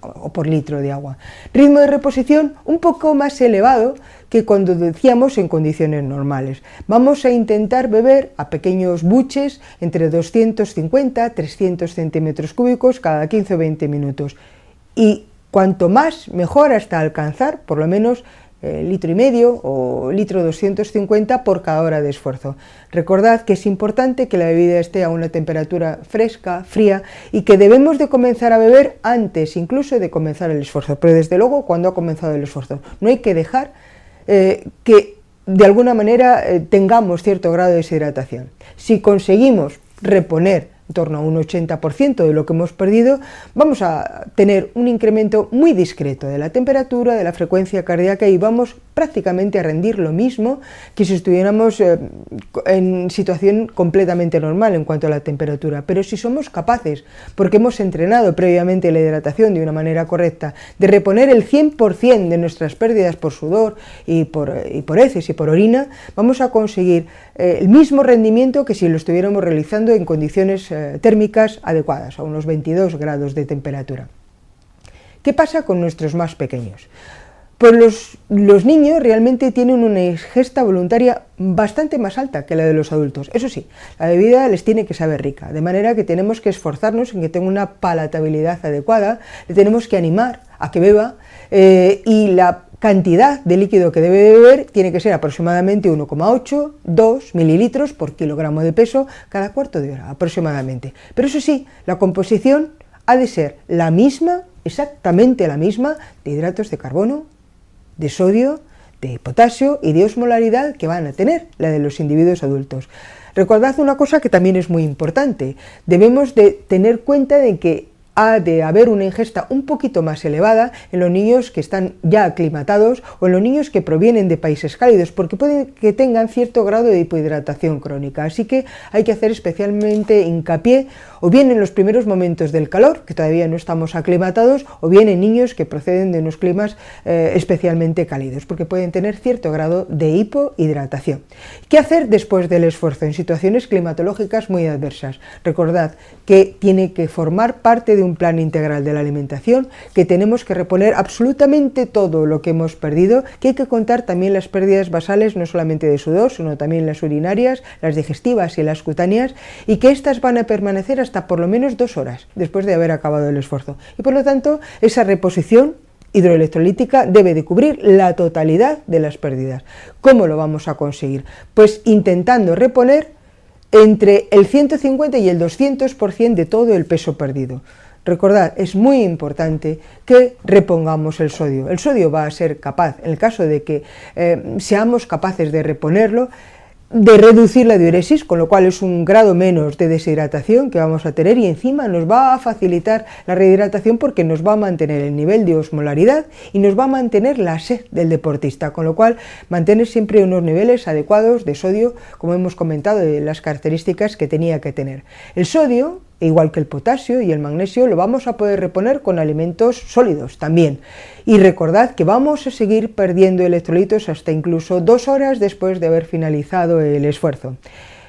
o por litro de agua. Ritmo de reposición un poco más elevado que cuando decíamos en condiciones normales. Vamos a intentar beber a pequeños buches entre 250 y 300 centímetros cúbicos cada 15 o 20 minutos. Y cuanto más mejor, hasta alcanzar por lo menos litro y medio o litro 250 por cada hora de esfuerzo. Recordad que es importante que la bebida esté a una temperatura fresca, fría, y que debemos de comenzar a beber antes incluso de comenzar el esfuerzo, pero desde luego cuando ha comenzado el esfuerzo. No hay que dejar que de alguna manera tengamos cierto grado de deshidratación. Si conseguimos reponer en torno a un 80% de lo que hemos perdido, vamos a tener un incremento muy discreto de la temperatura, de la frecuencia cardíaca, y vamos prácticamente a rendir lo mismo que si estuviéramos en situación completamente normal en cuanto a la temperatura. Pero si somos capaces, porque hemos entrenado previamente la hidratación de una manera correcta, de reponer el 100% de nuestras pérdidas por sudor y por heces y por orina, vamos a conseguir el mismo rendimiento que si lo estuviéramos realizando en condiciones térmicas adecuadas, a unos 22 grados de temperatura. ¿Qué pasa con nuestros más pequeños? Pues los niños realmente tienen una ingesta voluntaria bastante más alta que la de los adultos. Eso sí, la bebida les tiene que saber rica, de manera que tenemos que esforzarnos en que tenga una palatabilidad adecuada, le tenemos que animar a que beba, y la cantidad de líquido que debe beber tiene que ser aproximadamente 1,8-2 mililitros por kilogramo de peso cada cuarto de hora aproximadamente. Pero eso sí, la composición ha de ser la misma, exactamente la misma, de hidratos de carbono, de sodio, de potasio y de osmolaridad que van a tener la de los individuos adultos. Recordad una cosa que también es muy importante: debemos de tener cuenta de que ha de haber una ingesta un poquito más elevada en los niños que están ya aclimatados o en los niños que provienen de países cálidos, porque puede que tengan cierto grado de hipohidratación crónica. Así que hay que hacer especialmente hincapié o bien en los primeros momentos del calor, que todavía no estamos aclimatados, o bien en niños que proceden de unos climas especialmente cálidos, porque pueden tener cierto grado de hipohidratación. ¿Qué hacer después del esfuerzo en situaciones climatológicas muy adversas? Recordad que tiene que formar parte de un plan integral de la alimentación, que tenemos que reponer absolutamente todo lo que hemos perdido, que hay que contar también las pérdidas basales, no solamente de sudor, sino también las urinarias, las digestivas y las cutáneas, y que estas van a permanecer hasta por lo menos 2 horas después de haber acabado el esfuerzo. Y por lo tanto, esa reposición hidroelectrolítica debe de cubrir la totalidad de las pérdidas. ¿Cómo lo vamos a conseguir? Pues intentando reponer entre el 150 y el 200% de todo el peso perdido. Recordad, es muy importante que repongamos el sodio. El sodio va a ser capaz, en el caso de que seamos capaces de reponerlo, de reducir la diuresis, con lo cual es un grado menos de deshidratación que vamos a tener, y encima nos va a facilitar la rehidratación porque nos va a mantener el nivel de osmolaridad y nos va a mantener la sed del deportista, con lo cual mantener siempre unos niveles adecuados de sodio, como hemos comentado, de las características que tenía que tener. El sodio, igual que el potasio y el magnesio, lo vamos a poder reponer con alimentos sólidos también. Y recordad que vamos a seguir perdiendo electrolitos hasta incluso 2 horas después de haber finalizado el esfuerzo.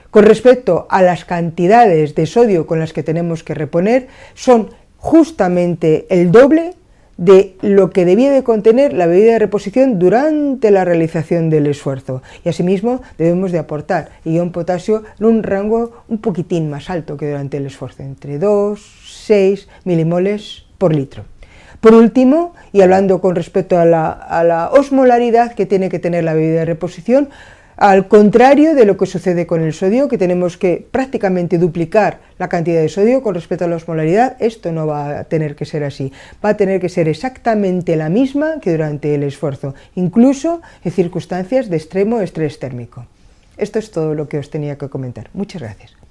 Con respecto a las cantidades de sodio con las que tenemos que reponer, son justamente el doble de lo que debía de contener la bebida de reposición durante la realización del esfuerzo, y asimismo debemos de aportar ion potasio en un rango un poquitín más alto que durante el esfuerzo, entre 2-6 milimoles por litro. Por último, y hablando con respecto a la osmolaridad que tiene que tener la bebida de reposición, al contrario de lo que sucede con el sodio, que tenemos que prácticamente duplicar la cantidad de sodio con respecto a la osmolaridad, esto no va a tener que ser así. Va a tener que ser exactamente la misma que durante el esfuerzo, incluso en circunstancias de extremo estrés térmico. Esto es todo lo que os tenía que comentar. Muchas gracias.